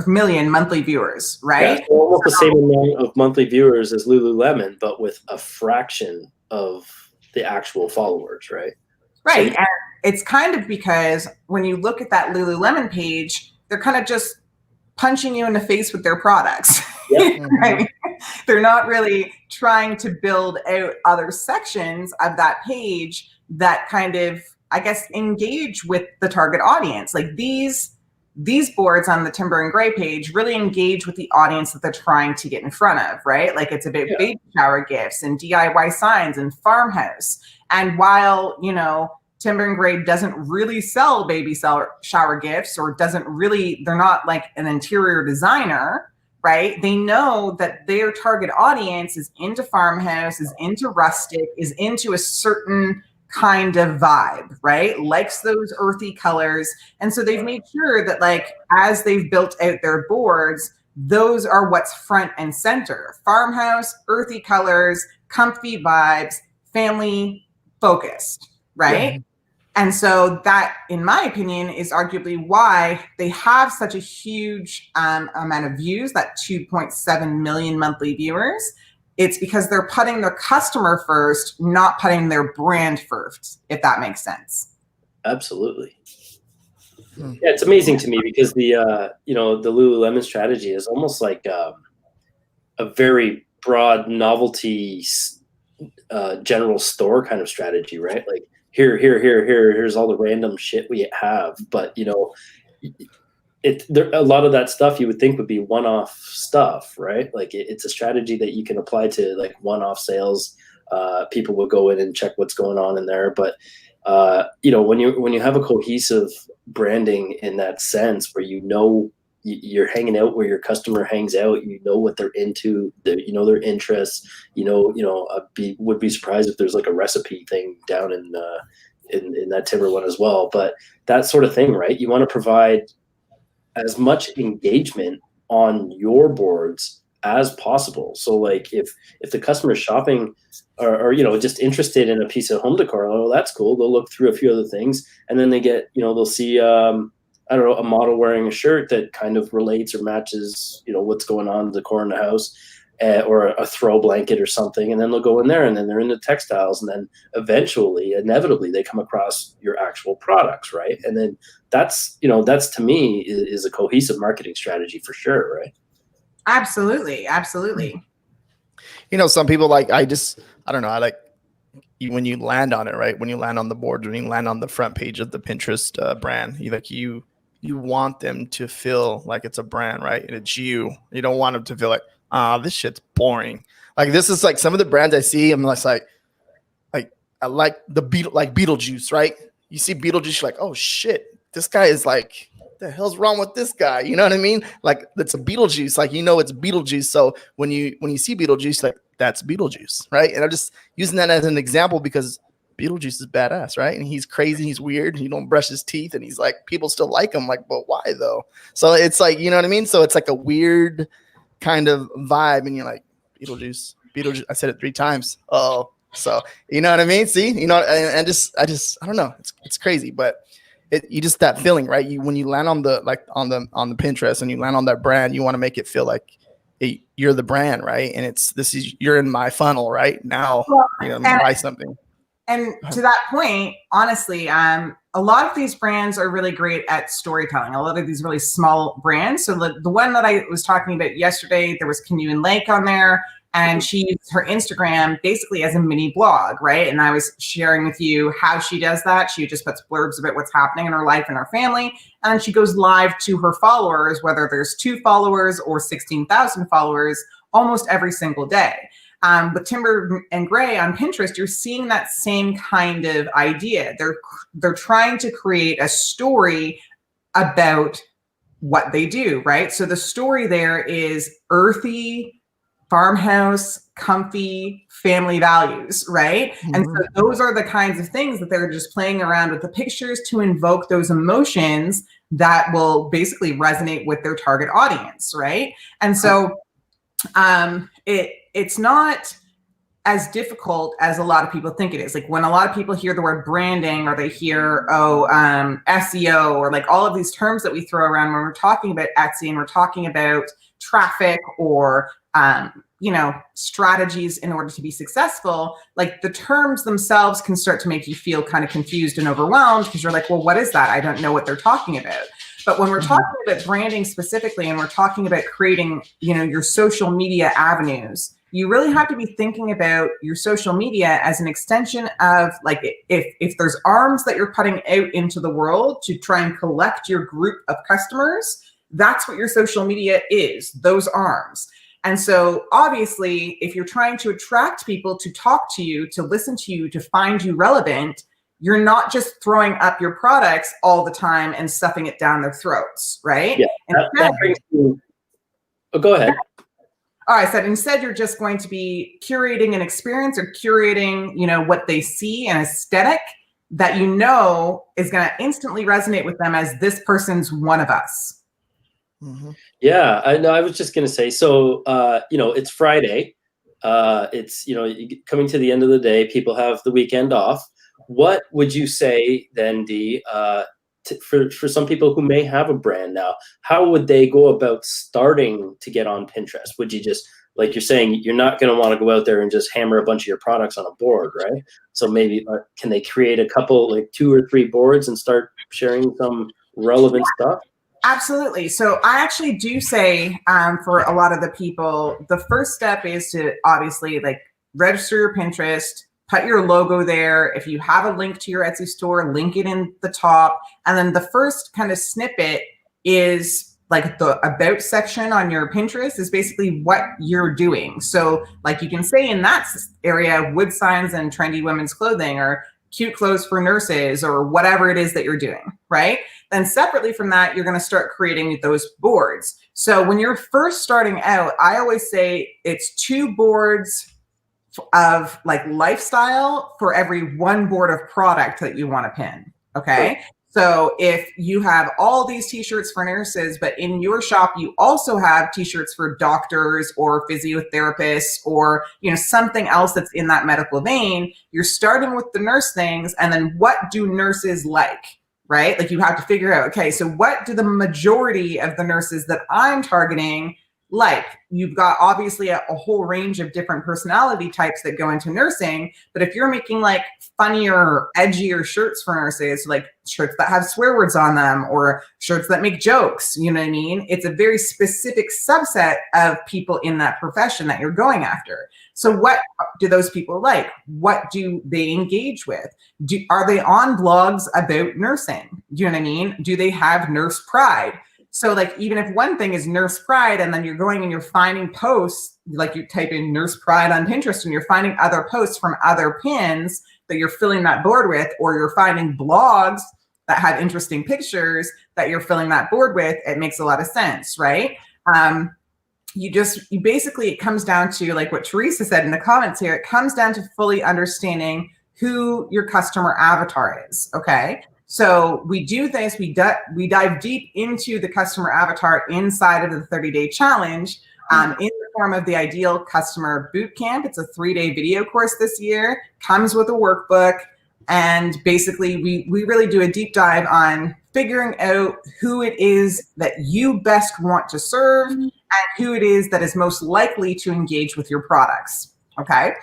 Speaker 3: million monthly viewers, right?
Speaker 1: Yeah, so almost the same amount of monthly viewers as Lululemon, but with a fraction of the actual followers, right?
Speaker 3: Right.
Speaker 1: So,
Speaker 3: and it's kind of because when you look at that Lululemon page, they're kind of just punching you in the face with their products. Yep. Right? They're not really trying to build out other sections of that page that kind of, I guess, engage with the target audience. Like these boards on the Timber and Gray page really engage with the audience that they're trying to get in front of, right? Like, it's about baby shower gifts and DIY signs and farmhouse. And while, Timber and Gray doesn't really sell baby shower gifts, or they're not like an interior designer, right? They know that their target audience is into farmhouse, is into rustic, is into a certain kind of vibe, right? Likes those earthy colors. And so they've made sure that, like, as they've built out their boards, those are what's front and center. Farmhouse, earthy colors, comfy vibes, family focused, right?
Speaker 2: Yeah.
Speaker 3: And so that, in my opinion, is arguably why they have such a huge amount of views, that 2.7 million monthly viewers. It's because they're putting their customer first, not putting their brand first, if that makes sense.
Speaker 1: Absolutely. Yeah, it's amazing to me because the the Lululemon strategy is almost like a very broad novelty general store kind of strategy, right? Like here's all the random shit we have, but a lot of that stuff you would think would be one-off stuff, right? Like it's a strategy that you can apply to like one-off sales. People will go in and check what's going on in there, but when you have a cohesive branding in that sense, where you're hanging out where your customer hangs out, what they're into, their interests, would be surprised if there's like a recipe thing down in that timber one as well. But that sort of thing, right? You want to provide as much engagement on your boards as possible. So like if the customer is shopping or just interested in a piece of home decor, oh, that's cool. They'll look through a few other things, and then they get, they'll see I don't know, a model wearing a shirt that kind of relates or matches, what's going on in the decor in the house, or a throw blanket or something. And then they'll go in there, and then they're into textiles. And then inevitably, they come across your actual products, right? And then that's to me is a cohesive marketing strategy for sure, right?
Speaker 3: Absolutely. Absolutely.
Speaker 2: Some people I don't know. I like when you land on it, right? When you land on the board, when you land on the front page of the Pinterest brand, you want them to feel like it's a brand, right? And it's you. You don't want them to feel like, this shit's boring. Like this is like some of the brands I see. I'm just like I like Beetlejuice, right? You see Beetlejuice, you're like, oh shit, this guy is like, what the hell's wrong with this guy? You know what I mean? Like it's a Beetlejuice, like it's Beetlejuice. So when you see Beetlejuice, like that's Beetlejuice, right? And I'm just using that as an example because Beetlejuice is badass, right? And he's crazy, he's weird, he don't brush his teeth, and he's like, people still like him, like, but why though? So it's like, you know what I mean? So it's like a weird kind of vibe, and you're like, Beetlejuice. I said it 3 times. Oh, so you know what I mean? See, and I don't know, it's crazy, but you just that feeling, right? When you land on the Pinterest and you land on that brand, you want to make it feel like you're the brand, right? And you're in my funnel right now. Buy something.
Speaker 3: And to that point, honestly, a lot of these brands are really great at storytelling. A lot of these really small brands. So the one that I was talking about yesterday, there was Canoe and Lake on there, and she used her Instagram basically as a mini blog, right? And I was sharing with you how she does that. She just puts blurbs about what's happening in her life and her family, and then she goes live to her followers, whether there's 2 followers or 16,000 followers, almost every single day. With Timber and Gray on Pinterest, you're seeing that same kind of idea. They're trying to create a story about what they do, right? So the story there is earthy, farmhouse, comfy, family values, right? Mm-hmm. And so those are the kinds of things that they're just playing around with the pictures to invoke those emotions that will basically resonate with their target audience, right? And so it's not as difficult as a lot of people think it is. Like when a lot of people hear the word branding, or they hear, SEO, or like all of these terms that we throw around when we're talking about Etsy and we're talking about traffic or, strategies in order to be successful, like the terms themselves can start to make you feel kind of confused and overwhelmed because you're like, well, what is that? I don't know what they're talking about. But when we're talking about branding specifically, and we're talking about creating, your social media avenues, you really have to be thinking about your social media as an extension of, like, if there's arms that you're putting out into the world to try and collect your group of customers, that's what your social media is, those arms. And so obviously, if you're trying to attract people to talk to you, to listen to you, to find you relevant, you're not just throwing up your products all the time and stuffing it down their throats, right?
Speaker 1: Yeah, that brings me. Oh, go ahead.
Speaker 3: Oh, I said instead you're just going to be curating an experience or curating, what they see, an aesthetic that is going to instantly resonate with them as this person's one of us.
Speaker 2: Mm-hmm.
Speaker 1: Yeah, I know. I was just gonna say. So, it's Friday. It's coming to the end of the day. People have the weekend off. What would you say then, Dee, for some people who may have a brand now? How would they go about starting to get on Pinterest? Would you just, like you're saying, you're not going to want to go out there and just hammer a bunch of your products on a board, right? So maybe can they create a couple, like 2 or 3 boards and start sharing some relevant stuff?
Speaker 3: Absolutely. So I actually do say for a lot of the people, the first step is to obviously register your Pinterest, put your logo there. If you have a link to your Etsy store, link it in the top. And then the first kind of snippet is the about section on your Pinterest is basically what you're doing. So you can say in that area, wood signs and trendy women's clothing, or cute clothes for nurses, or whatever it is that you're doing, right? Then separately from that, you're going to start creating those boards. So when you're first starting out, I always say it's 2 boards of lifestyle for every 1 board of product that you want to pin. Okay. So if you have all these t-shirts for nurses, but in your shop, you also have t-shirts for doctors or physiotherapists or, something else that's in that medical vein, you're starting with the nurse things. And then what do nurses like, right? You have to figure out, okay, so what do the majority of the nurses that I'm targeting like? You've got obviously a whole range of different personality types that go into nursing, but if you're making funnier, edgier shirts for nurses, shirts that have swear words on them or shirts that make jokes, you know what I mean? It's a very specific subset of people in that profession that you're going after. So what do those people like? What do they engage with? Are they on blogs about nursing? Do you know what I mean? Do they have nurse pride? So even if one thing is nurse pride and then you're going and you're finding posts, you type in nurse pride on Pinterest and you're finding other posts from other pins that you're filling that board with, or you're finding blogs that have interesting pictures that you're filling that board with, it makes a lot of sense, right? You basically, it comes down to what Teresa said in the comments here, it comes down to fully understanding who your customer avatar is, okay? So we do this, we dive deep into the customer avatar inside of the 30-day challenge in the form of the Ideal Customer Bootcamp. It's a 3-day video course this year, comes with a workbook. And basically we really do a deep dive on figuring out who it is that you best want to serve and who it is that is most likely to engage with your products, okay?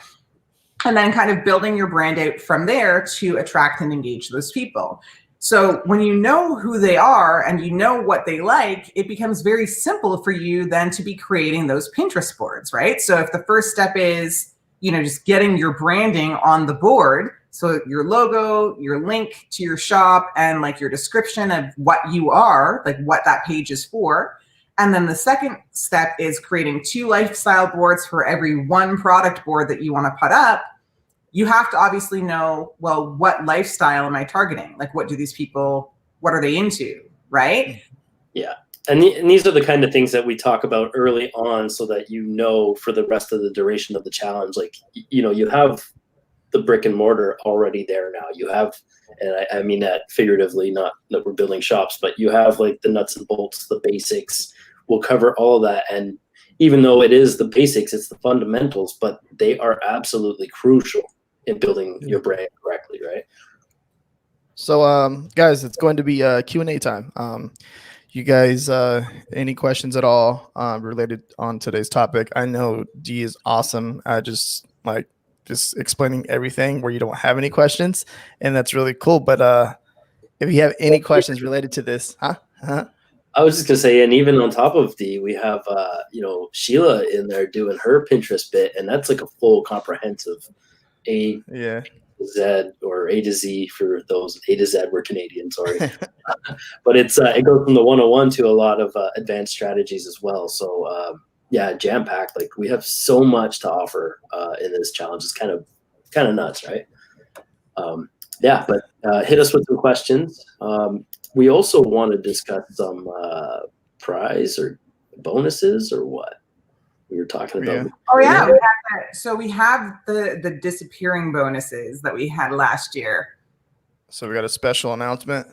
Speaker 3: And then kind of building your brand out from there to attract and engage those people. So when you know who they are and you know what they like, it becomes very simple for you then to be creating those Pinterest boards, right? So if the first step is, just getting your branding on the board, so your logo, your link to your shop, and your description of what you are, what that page is for. And then the second step is creating 2 lifestyle boards for every 1 product board that you want to put up. You have to obviously know, well, what lifestyle am I targeting? What do these people, what are they into, right?
Speaker 1: Yeah. And these are the kind of things that we talk about early on so that for the rest of the duration of the challenge, you have the brick and mortar already there now. You have, and I mean that figuratively, not that we're building shops, but you have the nuts and bolts, the basics. We'll cover all of that. And even though it is the basics, it's the fundamentals, but they are absolutely crucial in building your brand correctly, right?
Speaker 2: So, guys, it's going to be Q&A time. You guys, any questions at all related on today's topic? I know Dee is awesome at just explaining everything where you don't have any questions, and that's really cool. But if you have any questions related to this,
Speaker 1: I was just gonna say, and even on top of Dee, we have Sheila in there doing her Pinterest bit, and that's a full comprehensive A to Z, or A to Z for those. A to Z, we're Canadian, sorry. But it goes from the 101 to a lot of advanced strategies as well. So jam packed. We have so much to offer in this challenge. It's kind of nuts, right? But hit us with some questions. We also want to discuss some prize or bonuses or what we were talking about.
Speaker 2: Yeah.
Speaker 3: Oh yeah, we have that. So we have the disappearing bonuses that we had last year.
Speaker 2: So we got a special announcement.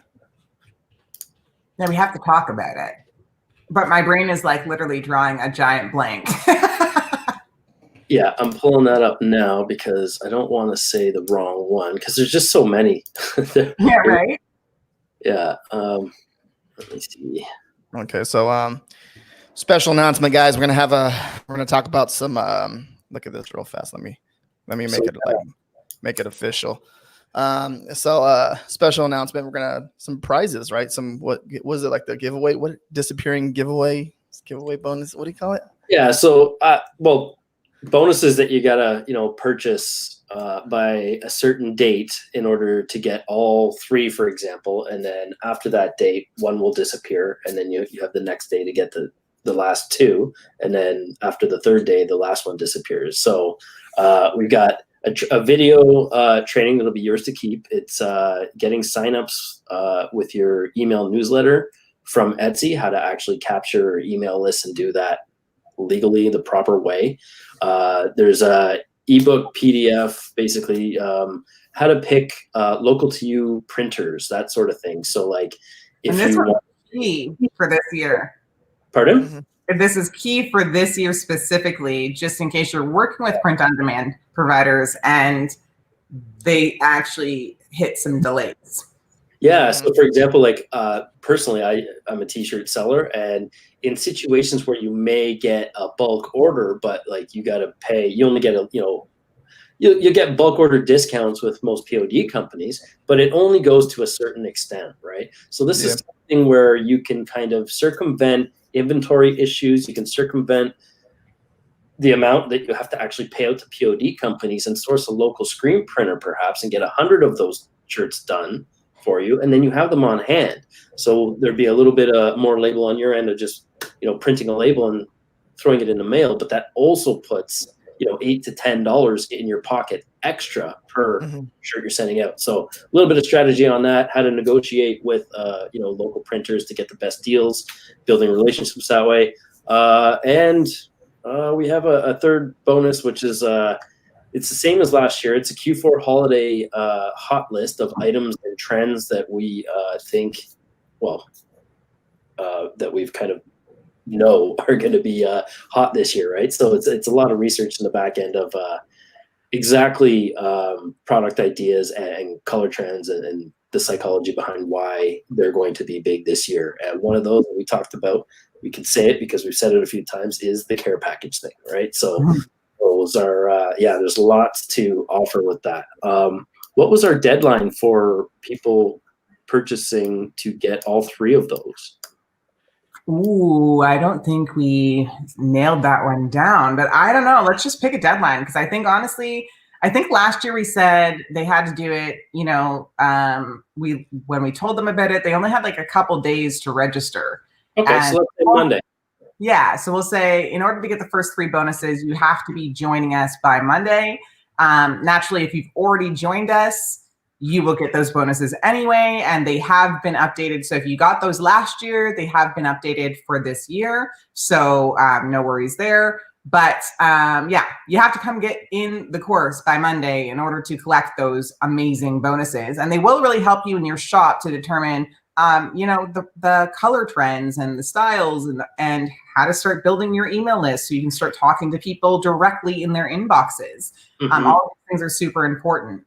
Speaker 3: Yeah, we have to talk about it. But my brain is like literally drawing a giant blank.
Speaker 1: Yeah, I'm pulling that up now because I don't want to say the wrong one because there's just so many.
Speaker 3: Yeah, right.
Speaker 1: Yeah. Let me see.
Speaker 2: Okay, so special announcement, guys. We're gonna talk about some. Look at this real fast. Let me make
Speaker 1: So,
Speaker 2: it make it official. Special announcement. We're gonna some prizes, right? Some what was it like the giveaway? What disappearing giveaway bonus? What do you call it?
Speaker 1: Yeah. So, well, bonuses that you gotta purchase by a certain date in order to get all three, for example, and then after that date, one will disappear, and then you have the next day to get the last two, and then after the third day, the last one disappears. So we've got a video training that'll be yours to keep. It's getting signups with your email newsletter from Etsy, how to actually capture your email list and do that legally the proper way. There's a ebook PDF, basically how to pick local to you printers, that sort of thing. So like if
Speaker 3: And this
Speaker 1: you
Speaker 3: was
Speaker 1: want,
Speaker 3: key for this year.
Speaker 1: pardon?
Speaker 2: Mm-hmm.
Speaker 3: This is key for this year specifically, just in case you're working with print on demand providers and they actually hit some delays.
Speaker 1: Yeah. So for example, like personally, I'm a t-shirt seller, and in situations where you may get a bulk order, but like you got to pay, you only get you get bulk order discounts with most POD companies, but it only goes to a certain extent, right? So this is something where you can kind of circumvent inventory issues. You can circumvent the amount that you have to actually pay out to POD companies and source a local screen printer perhaps and get 100 of those shirts done for you, and then you have them on hand. So there'd be a little bit more label on your end of just printing a label and throwing it in the mail, but that also puts $8 to $10 in your pocket extra per shirt you're sending out. So a little bit of strategy on that, how to negotiate with local printers to get the best deals, building relationships that way, and we have a third bonus, which is it's the same as last year. It's a Q4 holiday hot list of items and trends that we think, that we've kind of are going to be hot this year, right? So it's a lot of research in the back end of exactly product ideas and color trends and the psychology behind why they're going to be big this year. And one of those that we talked about, we can say it because we've said it a few times, is the care package thing, right? So those are, there's lots to offer with that. What was our deadline for people purchasing to get all three of those?
Speaker 3: Ooh, I don't think we nailed that one down, but I don't know. Let's just pick a deadline because I think honestly, last year we said they had to do it. When we told them about it, they only had like a couple days to register.
Speaker 1: Okay, so let's say Monday.
Speaker 3: Yeah, so we'll say in order to get the first three bonuses, you have to be joining us by Monday. Naturally, if you've already joined us, you will get those bonuses anyway, and they have been updated. So if you got those last year, they have been updated for this year. So no worries there. But you have to come get in the course by Monday in order to collect those amazing bonuses. And they will really help you in your shop to determine the color trends and the styles and how to start building your email list so you can start talking to people directly in their inboxes. All these things are super important.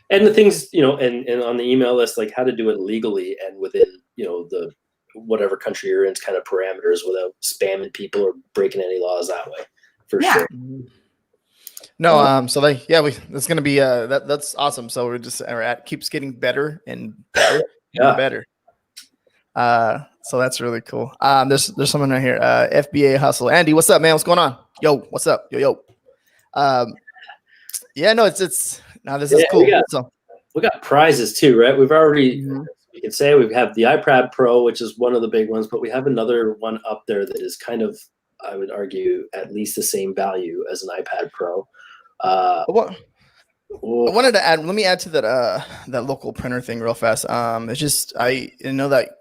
Speaker 1: And the things, and on the email list, like how to do it legally and within, the whatever country you're in's kind of parameters without spamming people or breaking any laws that way, for sure.
Speaker 2: No, it's gonna be that's awesome. So keeps getting better and better and better. So that's really cool. There's someone right here. FBA Hustle. Andy, what's up, man? What's going on? Yo, what's up? Yo. This is cool.
Speaker 1: We got prizes too, right? We've already, we can say we have the iPad Pro, which is one of the big ones, but we have another one up there that is kind of, I would argue, at least the same value as an iPad Pro.
Speaker 2: I wanted to add. Let me add to that local printer thing real fast. It's just I know that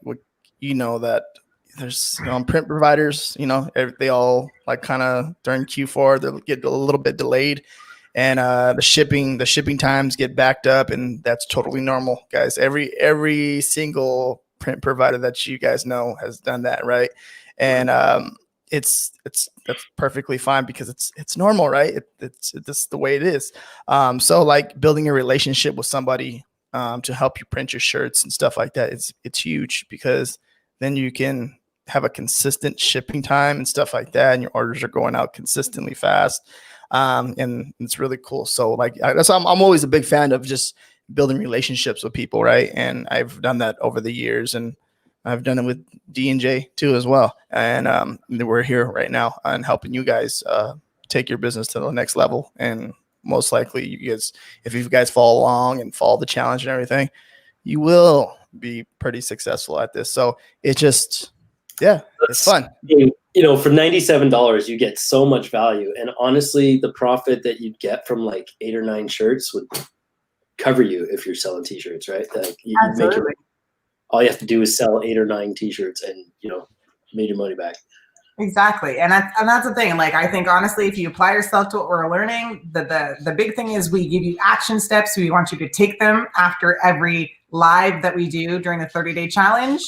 Speaker 2: there's print providers, they all like kind of during Q4 they'll get a little bit delayed, and the shipping times get backed up, and that's totally normal, guys. Every single print provider that you guys know has done that, right? And that's perfectly fine because it's normal, right? It's the way it is. So like building a relationship with somebody to help you print your shirts and stuff like that, it's huge, because then you can have a consistent shipping time and stuff like that, and your orders are going out consistently fast. And it's really cool. So like I'm always a big fan of just building relationships with people, right? And I've done that over the years, and I've done it with D&J too as well. And we're here right now and helping you guys take your business to the next level. And most likely you guys, if you guys follow along and follow the challenge and everything, you will be pretty successful at this. So it's just, it's fun.
Speaker 1: For $97, you get so much value. And honestly, the profit that you'd get from like 8 or 9 shirts would cover you if you're selling t-shirts, right? Like
Speaker 3: Absolutely.
Speaker 1: All you have to do is sell 8 or 9 t-shirts and, made your money back.
Speaker 3: Exactly. And that's the thing. Like, I think honestly, if you apply yourself to what we're learning, the big thing is we give you action steps. We want you to take them after every live that we do during the 30-day challenge.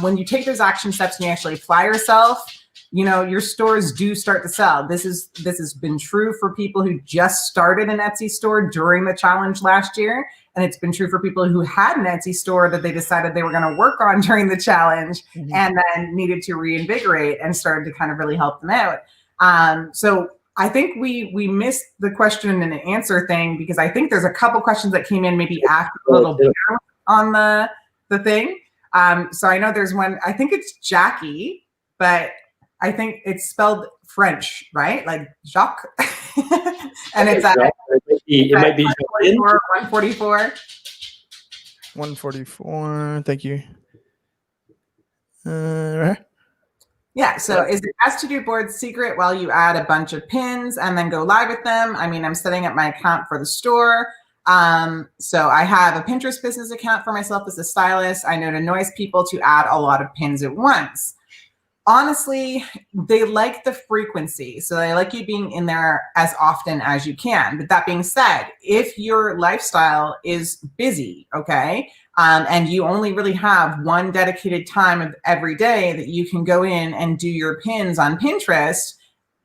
Speaker 3: When you take those action steps and you actually apply yourself, your stores do start to sell. This has been true for people who just started an Etsy store during the challenge last year. And it's been true for people who had an Etsy store that they decided they were going to work on during the challenge, and then needed to reinvigorate, and started to kind of really help them out. So I think we missed the question and answer thing, because I think there's a couple questions that came in maybe after a little bit on the thing. So I know there's one, I think it's Jackie, but I think it's spelled French, right? Like Jacques. And it's at
Speaker 1: it might be
Speaker 3: 144.
Speaker 2: 144. Thank you. Right.
Speaker 3: Yeah. So is the Ask to Do board secret while you add a bunch of pins and then go live with them? I mean, I'm setting up my account for the store. So I have a Pinterest business account for myself as a stylist. I know it annoys people to add a lot of pins at once. Honestly, they like the frequency. So they like you being in there as often as you can. But that being said, if your lifestyle is busy, okay, and you only really have one dedicated time of every day that you can go in and do your pins on Pinterest,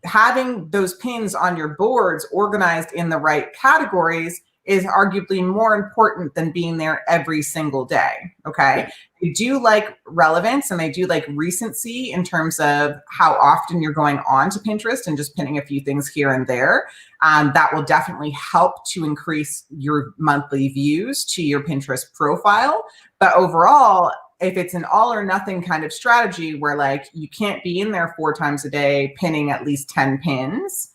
Speaker 3: having those pins on your boards organized in the right categories is arguably more important than being there every single day, okay? They do like relevance, and they do like recency in terms of how often you're going on to Pinterest and just pinning a few things here and there. That will definitely help to increase your monthly views to your Pinterest profile. But overall, if it's an all or nothing kind of strategy where like you can't be in there 4 times a day pinning at least 10 pins,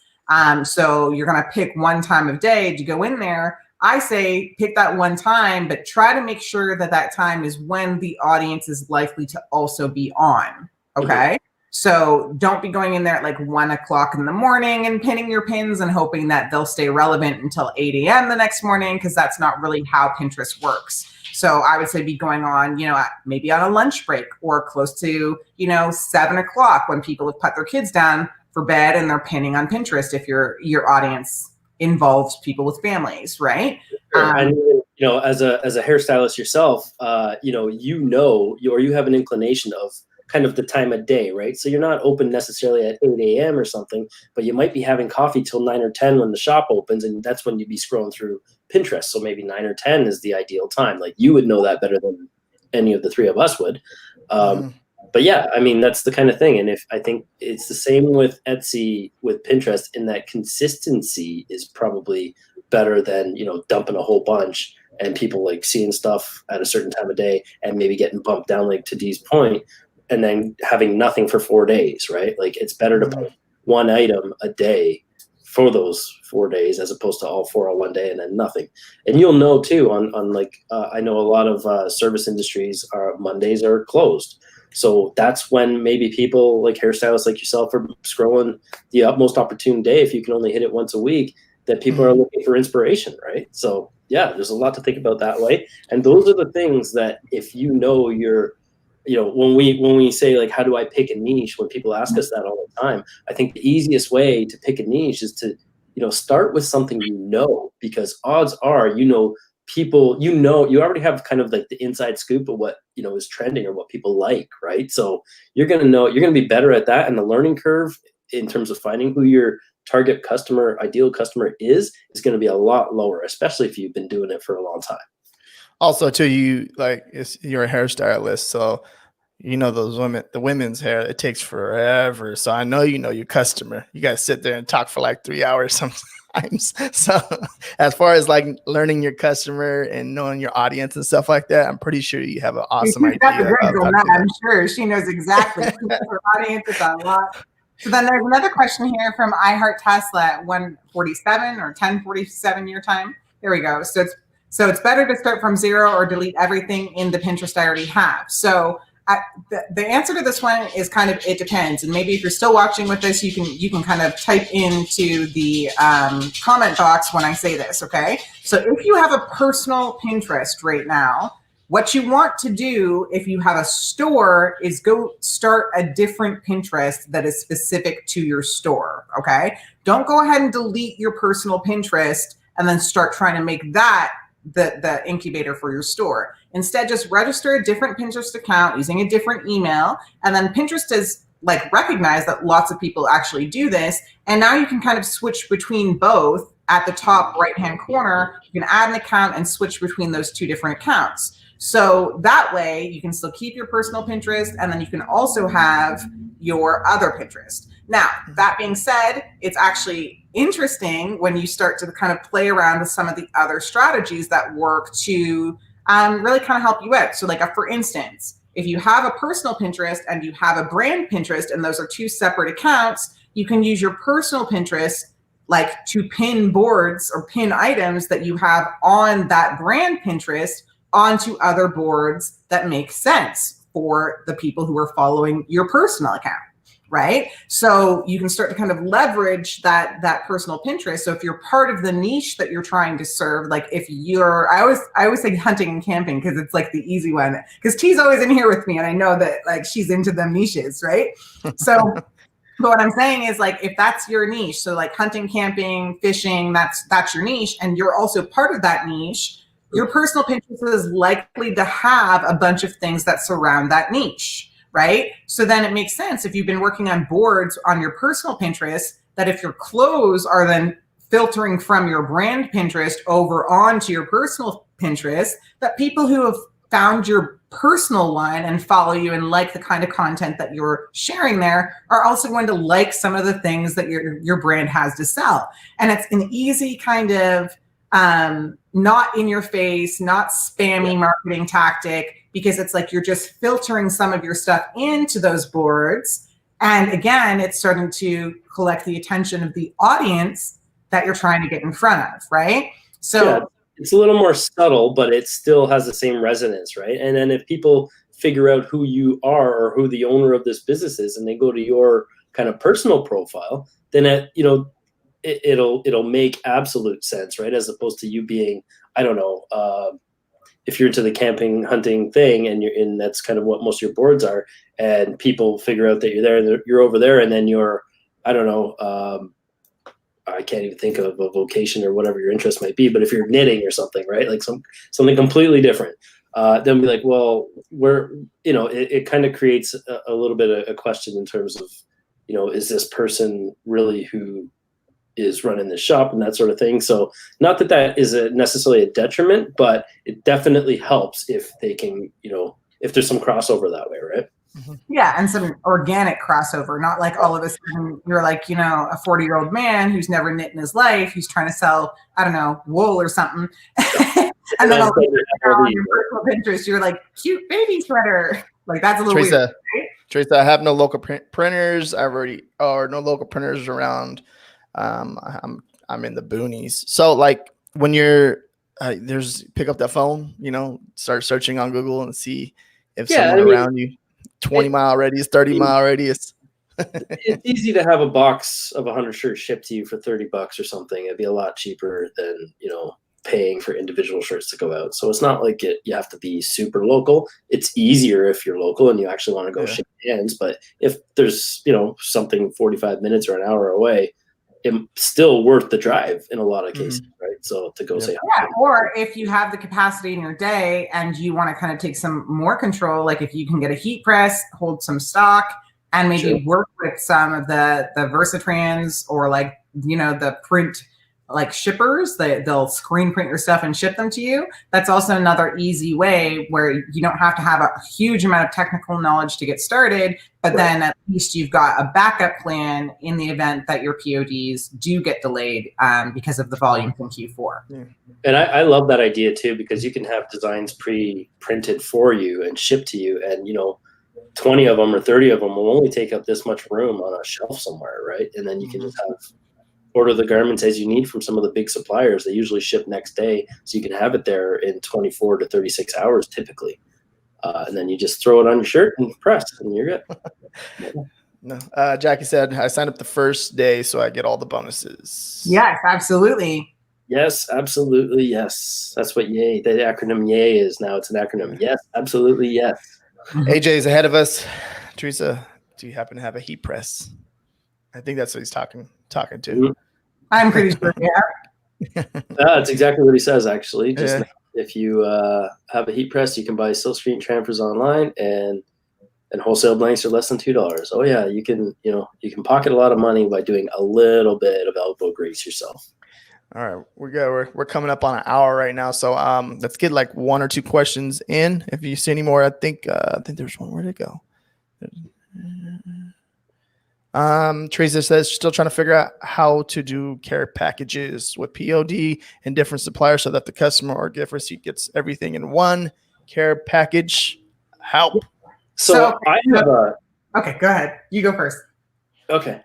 Speaker 3: so you're going to pick one time of day to go in there, I say pick that one time, but try to make sure that that time is when the audience is likely to also be on. Okay. So don't be going in there at like 1 o'clock in the morning and pinning your pins and hoping that they'll stay relevant until 8 a.m. the next morning, because that's not really how Pinterest works. So I would say be going on, maybe on a lunch break or close to, 7 o'clock when people have put their kids down for bed and they're pinning on Pinterest if your audience involves people with families, right?
Speaker 1: Sure. And as a hairstylist yourself, you have an inclination of kind of the time of day, right? So you're not open necessarily at 8 a.m. or something, but you might be having coffee till 9 or 10 when the shop opens, and that's when you'd be scrolling through Pinterest. So maybe 9 or 10 is the ideal time. Like, you would know that better than any of the 3 of us would. But yeah, I mean, that's the kind of thing. And I think it's the same with Etsy, with Pinterest, in that consistency is probably better than, dumping a whole bunch and people like seeing stuff at a certain time of day and maybe getting bumped down, like to Dee's point, and then having nothing for 4 days, right? Like, it's better to put one item a day for those 4 days as opposed to all 4 on one day and then nothing. And you'll know too on like, I know a lot of service industries Mondays are closed. So that's when maybe people like hairstylists like yourself are scrolling the utmost opportune day, if you can only hit it once a week, that people are looking for inspiration, right? So yeah, there's a lot to think about that way. And those are the things that if you're when we say like, how do I pick a niche? When people ask us that all the time, I think the easiest way to pick a niche is to, start with something, because odds are, people, you already have kind of like the inside scoop of what, is trending or what people like, right? So you're going to be better at that. And the learning curve in terms of finding who your target customer, ideal customer is going to be a lot lower, especially if you've been doing it for a long time.
Speaker 2: Also, too, you're a hairstylist, so those women, the women's hair, it takes forever. So I know your customer. You guys sit there and talk for like 3 hours sometimes. So as far as like learning your customer and knowing your audience and stuff like that, I'm pretty sure you have an awesome idea.
Speaker 3: I'm sure she knows exactly her audience is a lot. So then there's another question here from iHeart Tesla at 1:47 or 10:47 your time. There we go. So it's better to start from zero or delete everything in the Pinterest I already have. So the answer to this one is kind of, it depends. And maybe if you're still watching with this, you can kind of type into the comment box when I say this, okay? So if you have a personal Pinterest right now, what you want to do if you have a store is go start a different Pinterest that is specific to your store, okay? Don't go ahead and delete your personal Pinterest and then start trying to make that the incubator for your store. Instead, just register a different Pinterest account using a different email. And then Pinterest has like recognized that lots of people actually do this. And now you can kind of switch between both. At the top right-hand corner, you can add an account and switch between those two different accounts. So that way you can still keep your personal Pinterest, and then you can also have your other Pinterest. Now, that being said, it's actually interesting when you start to kind of play around with some of the other strategies that work to really kind of help you out. So like, for instance, if you have a personal Pinterest and you have a brand Pinterest, and those are two separate accounts, you can use your personal Pinterest like to pin boards or pin items that you have on that brand Pinterest onto other boards that make sense for the people who are following your personal account, right? So you can start to kind of leverage that personal Pinterest. So if you're part of the niche that you're trying to serve, like if you're, I always say hunting and camping because it's like the easy one. Because T's always in here with me, and I know that like she's into them niches, right? So. But what I'm saying is, like, if that's your niche, so like hunting, camping, fishing, that's your niche, and you're also part of that niche, your personal Pinterest is likely to have a bunch of things that surround that niche, right? So then it makes sense if you've been working on boards on your personal Pinterest, that if your clothes are then filtering from your brand Pinterest over onto your personal Pinterest, that people who have found your personal one and follow you and like the kind of content that you're sharing there are also going to like some of the things that your brand has to sell. And it's an easy kind of not in your face, not spammy marketing tactic, because it's like you're just filtering some of your stuff into those boards. And again, it's starting to collect the attention of the audience that you're trying to get in front of, right? So yeah.
Speaker 1: It's a little more subtle, but it still has the same resonance, right? And then if people figure out who you are or who the owner of this business is, and they go to your kind of personal profile, then it'll make absolute sense, right? As opposed to you being, I don't know, if you're into the camping, hunting thing, and that's kind of what most of your boards are, and people figure out that you're there, you're over there, and then you're, I don't know. I can't even think of a vocation or whatever your interest might be, but if you're knitting or something, right? Like something completely different, then be like, well, it kind of creates a little bit of a question in terms of, is this person really who is running the shop and that sort of thing? So not that is necessarily a detriment, but it definitely helps if they can, if there's some crossover that way, right?
Speaker 3: Yeah, and some organic crossover, not like all of a sudden you're like, a 40-year-old man who's never knit in his life, who's trying to sell, I don't know, wool or something. And then all of a sudden on your personal Pinterest, you're like, cute baby sweater. Like that's a little weird. Right?
Speaker 2: Teresa, I have no local printers. No local printers around. I'm in the boonies. So like when you're pick up that phone, start searching on Google and see if someone around you. 20-mile radius, 30-mile radius.
Speaker 1: It's easy to have a box of 100 shirts shipped to you for $30 or something. It'd be a lot cheaper than, paying for individual shirts to go out. So it's not like you have to be super local. It's easier if you're local and you actually want to go shake hands. But if there's, something 45 minutes or an hour away, it's still worth the drive in a lot of cases, right? So to go say hi.
Speaker 3: Yeah, or if you have the capacity in your day and you want to kind of take some more control, like if you can get a heat press, hold some stock, and maybe work with some of the Versatrans or like, the print like shippers that they'll screen print your stuff and ship them to you. That's also another easy way where you don't have to have a huge amount of technical knowledge to get started, but then at least you've got a backup plan in the event that your PODs do get delayed because of the volume from Q4.
Speaker 2: Yeah.
Speaker 1: And I love that idea too, because you can have designs pre-printed for you and shipped to you, and 20 of them or 30 of them will only take up this much room on a shelf somewhere, right? And then you can just order the garments as you need from some of the big suppliers. They usually ship next day, so you can have it there in 24 to 36 hours typically. And then you just throw it on your shirt and press, and you're good.
Speaker 2: No, Jackie said, I signed up the first day, so I get all the bonuses.
Speaker 3: Yes, absolutely.
Speaker 1: Yes, absolutely, yes. That's what YAY, the acronym YAY is now. It's an acronym. Yes, absolutely, yes.
Speaker 2: AJ is ahead of us. Teresa, do you happen to have a heat press? I think that's what he's talking to.
Speaker 3: I'm pretty sure, yeah.
Speaker 1: That's exactly what he says, actually. Just if you have a heat press, you can buy silkscreen transfers online, and wholesale blanks are less than $2. Oh yeah, you can pocket a lot of money by doing a little bit of elbow grease yourself.
Speaker 2: All right, we're coming up on an hour right now, so let's get like one or two questions in. If you see any more, I think there's one. Where'd it go? Teresa says still trying to figure out how to do care packages with POD and different suppliers so that the customer or gift receipt gets everything in one care package. Help.
Speaker 1: So I have
Speaker 3: Okay, go ahead. You go first.
Speaker 1: Okay.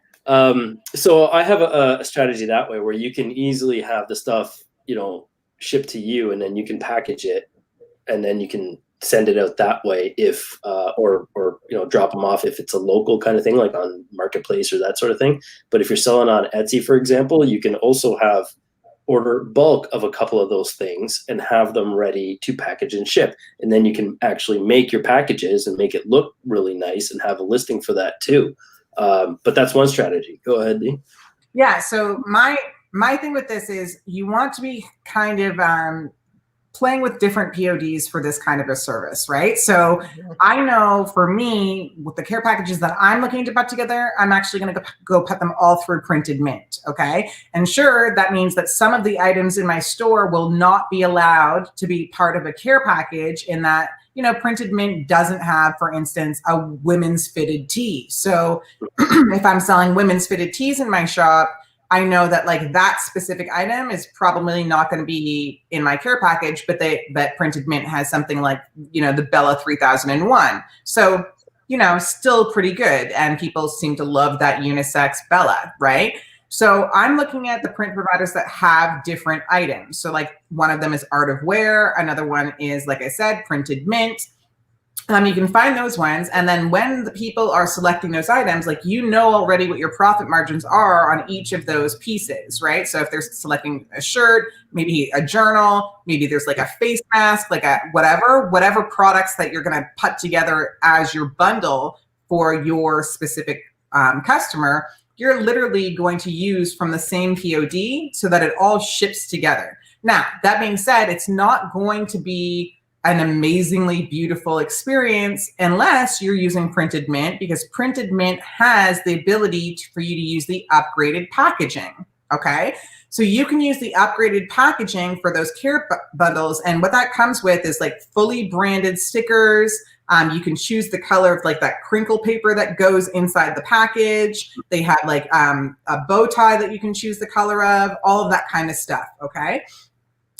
Speaker 1: So I have a strategy that way where you can easily have the stuff, shipped to you, and then you can package it, and then you can send it out that way if or drop them off if it's a local kind of thing, like on Marketplace or that sort of thing. But if you're selling on Etsy, for example, you can also order bulk of a couple of those things and have them ready to package and ship. And then you can actually make your packages and make it look really nice and have a listing for that too. But that's one strategy. Go ahead, Dee.
Speaker 3: Yeah. So my thing with this is you want to be kind of playing with different PODs for this kind of a service, right? So I know for me, with the care packages that I'm looking to put together, I'm actually going to go put them all through Printed Mint, okay? And sure, that means that some of the items in my store will not be allowed to be part of a care package in that, Printed Mint doesn't have, for instance, a women's fitted tee. So if I'm selling women's fitted tees in my shop, I know that like that specific item is probably not going to be in my care package, but Printed Mint has something like, the Bella 3001. So, still pretty good. And people seem to love that unisex Bella, right? So I'm looking at the print providers that have different items. So like one of them is Art of Wear. Another one is, like I said, Printed Mint. You can find those ones. And then when the people are selecting those items, like, already what your profit margins are on each of those pieces, right? So if they're selecting a shirt, maybe a journal, maybe there's like a face mask, like a whatever products that you're going to put together as your bundle for your specific customer, you're literally going to use from the same POD so that it all ships together. Now, that being said, it's not going to be an amazingly beautiful experience unless you're using Printed Mint, because Printed Mint has the ability for you to use the upgraded packaging, okay? So you can use the upgraded packaging for those care bundles, and what that comes with is like fully branded stickers. You can choose the color of like that crinkle paper that goes inside the package. They have like a bow tie that you can choose the color of, all of that kind of stuff, okay?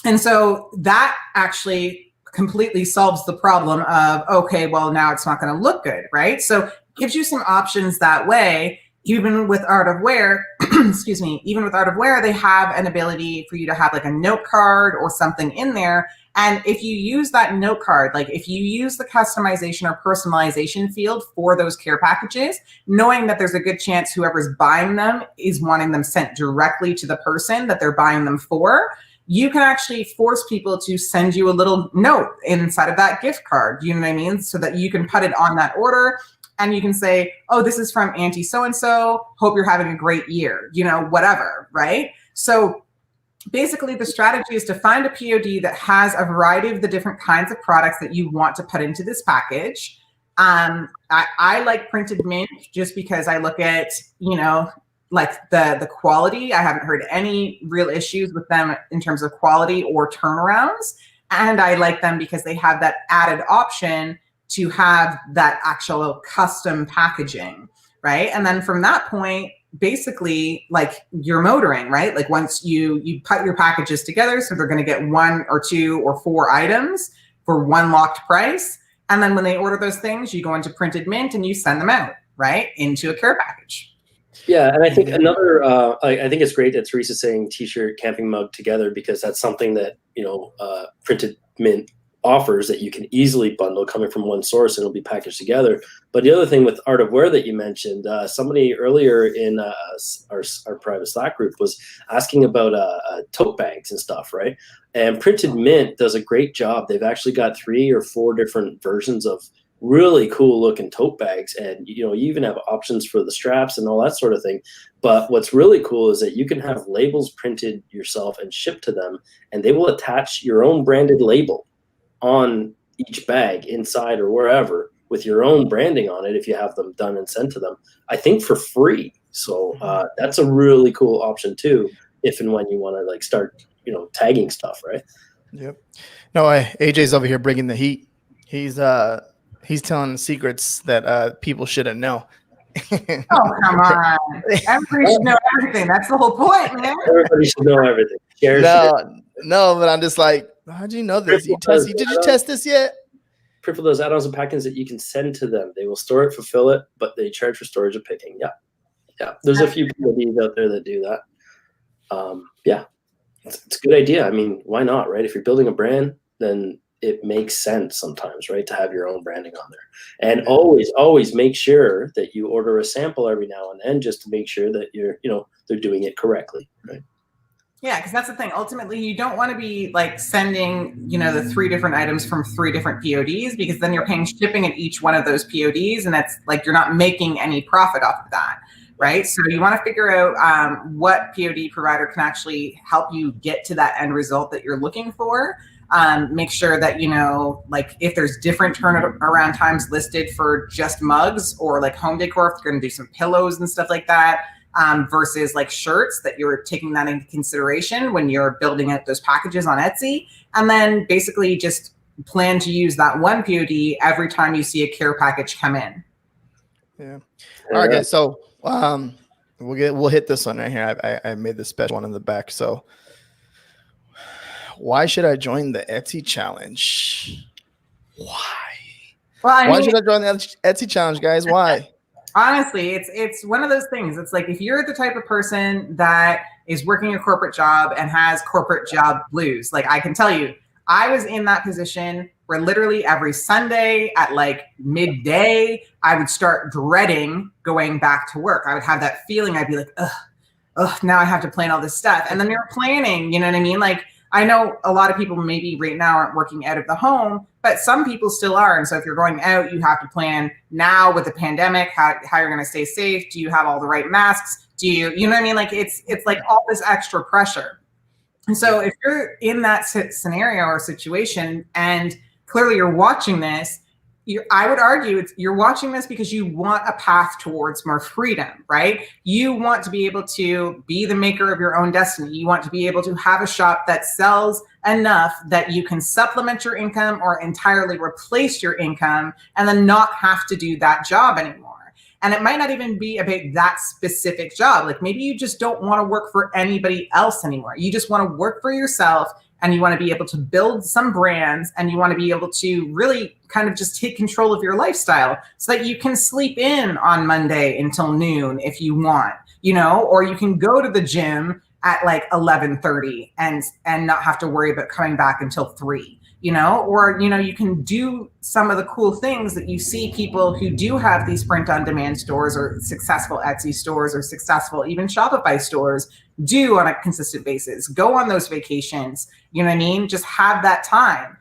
Speaker 3: And so that actually completely solves the problem of, okay, well, now it's not going to look good, right? So it gives you some options that way. Even with Art of Wear, even with Art of Wear, they have an ability for you to have like a note card or something in there. And if you use that note card, like if you use the customization or personalization field for those care packages, knowing that there's a good chance whoever's buying them is wanting them sent directly to the person that they're buying them for, you can actually force people to send you a little note inside of that gift card. You know what I mean? So that you can put it on that order and you can say, oh, this is from Auntie so-and-so. Hope you're having a great year, you know, whatever, right? So basically the strategy is to find a POD that has a variety of the different kinds of products that you want to put into this package. I like Printed Mint just because I look at, you know, like the quality. I haven't heard any real issues with them in terms of quality or turnarounds. And I like them because they have that added option to have that actual custom packaging, right? And then from that point, basically like you're motoring, right? Like once you put your packages together, so they're going to get 1 or 2 or 4 items for one locked price. And then when they order those things, you go into Printed Mint and you send them out, right, into a care package.
Speaker 1: Yeah, and I think another, I think it's great that Teresa's saying T-shirt, camping mug together, because that's something that, you know, Printed Mint offers that you can easily bundle coming from one source and it'll be packaged together. But the other thing with Art of Wear that you mentioned, somebody earlier in our private Slack group was asking about tote bags and stuff, right? And Printed Mint does a great job. They've actually got 3 or 4 different versions of really cool looking tote bags, and you know, you even have options for the straps and all that sort of thing. But what's really cool is that you can have labels printed yourself and shipped to them, and they will attach your own branded label on each bag inside or wherever with your own branding on it if you have them done and sent to them, I think for free. So that's a really cool option too, if and when you want to like start, you know, tagging stuff, right?
Speaker 2: Yep. No, AJ's over here bringing the heat. He's telling secrets that people shouldn't know.
Speaker 3: Oh, come on. Everybody should know everything. That's the whole point, man.
Speaker 1: Everybody should know everything.
Speaker 2: No, but I'm just like, how'd you know this? Did you test this yet?
Speaker 1: For those add-ons and packings that you can send to them. They will store it, fulfill it, but they charge for storage and picking. Yeah. There's a few PODs out there that do that. Yeah, it's a good idea. I mean, why not, right? If you're building a brand, then it makes sense sometimes, right, to have your own branding on there. And always make sure that you order a sample every now and then, just to make sure that they're doing it correctly, right?
Speaker 3: Yeah, because that's the thing. Ultimately, you don't want to be like sending, you know, the 3 different items from 3 different PODs, because then you're paying shipping at each one of those PODs, and that's like you're not making any profit off of that, right? So you want to figure out what POD provider can actually help you get to that end result that you're looking for. Make sure that, you know, like if there's different turnaround times listed for just mugs or like home decor, if you're going to do some pillows and stuff like that, versus like shirts, that you're taking that into consideration when you're building out those packages on Etsy. And then basically just plan to use that one POD every time you see a care package come in.
Speaker 2: Yeah. All right, guys. So we'll hit this one right here. I made the special one in the back. So why should I join the Etsy challenge? Why? Well, why should I join the Etsy challenge, guys? Why?
Speaker 3: Honestly, it's one of those things. It's like if you're the type of person that is working a corporate job and has corporate job blues, like I can tell you, I was in that position where literally every Sunday at like midday, I would start dreading going back to work. I would have that feeling. I'd be like, ugh, now I have to plan all this stuff. And then you're planning, you know what I mean? Like, I know a lot of people maybe right now aren't working out of the home, but some people still are. And so if you're going out, you have to plan now with the pandemic, how you're going to stay safe. Do you have all the right masks? You know what I mean? Like it's like all this extra pressure. And so if you're in that scenario or situation, and clearly you're watching this, I would argue you're watching this because you want a path towards more freedom, right? You want to be able to be the maker of your own destiny. You want to be able to have a shop that sells enough that you can supplement your income or entirely replace your income and then not have to do that job anymore. And it might not even be about that specific job. Like maybe you just don't want to work for anybody else anymore. You just want to work for yourself, and you want to be able to build some brands, and you want to be able to really kind of just take control of your lifestyle so that you can sleep in on Monday until noon if you want, you know, or you can go to the gym at like 11:30 and not have to worry about coming back until 3, you know, or, you know, you can do some of the cool things that you see people who do have these print on demand stores or successful Etsy stores or successful even Shopify stores do on a consistent basis. Go on those vacations. You know what I mean? Just have that time.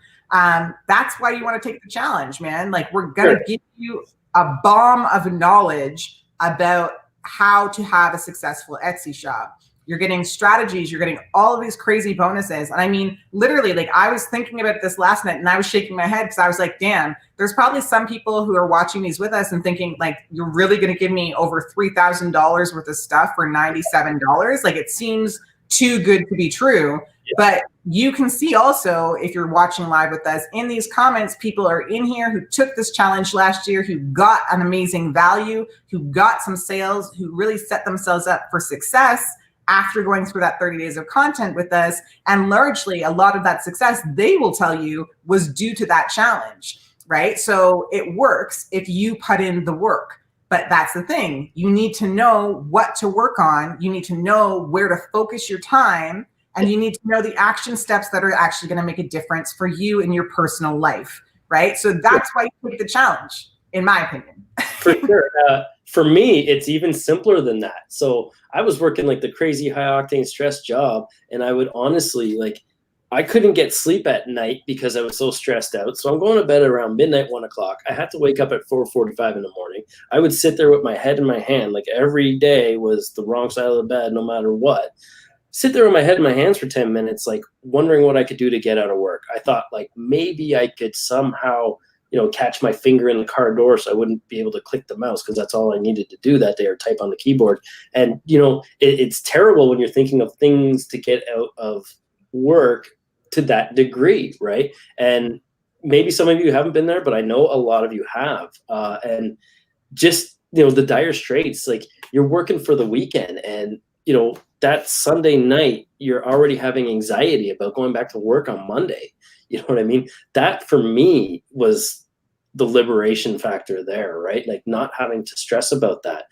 Speaker 3: That's why you want to take the challenge, man. Like, we're going to give you a bomb of knowledge about how to have a successful Etsy shop. You're getting strategies. You're getting all of these crazy bonuses. And I mean, literally, like, I was thinking about this last night and I was shaking my head because I was like, damn, there's probably some people who are watching these with us and thinking, like, you're really going to give me over $3,000 worth of stuff for $97? Like, it seems too good to be true. Yeah. But you can see also, if you're watching live with us, in these comments, people are in here who took this challenge last year, who got an amazing value, who got some sales, who really set themselves up for success after going through that 30 days of content with us. And largely, a lot of that success, they will tell you, was due to that challenge, right? So it works if you put in the work. But that's the thing. You need to know what to work on. You need to know where to focus your time. And you need to know the action steps that are actually going to make a difference for you in your personal life, right? So that's why you take the challenge, in my opinion.
Speaker 1: For sure. For me, it's even simpler than that. So I was working like the crazy high octane stress job, and I would honestly, like, I couldn't get sleep at night because I was so stressed out. So I'm going to bed around midnight, 1 o'clock. I had to wake up at 4:45 in the morning. I would sit there with my head in my hand, like every day was the wrong side of the bed, no matter what. Sit there with my head in my hands for 10 minutes, like wondering what I could do to get out of work. I thought, like, maybe I could somehow, catch my finger in the car door so I wouldn't be able to click the mouse, because that's all I needed to do that day, or type on the keyboard. And, it's terrible when you're thinking of things to get out of work to that degree, right? And maybe some of you haven't been there, but I know a lot of you have. And just, the dire straits, like, you're working for the weekend, and, that Sunday night, you're already having anxiety about going back to work on Monday. You know what I mean? That for me was the liberation factor there, right? Like, not having to stress about that,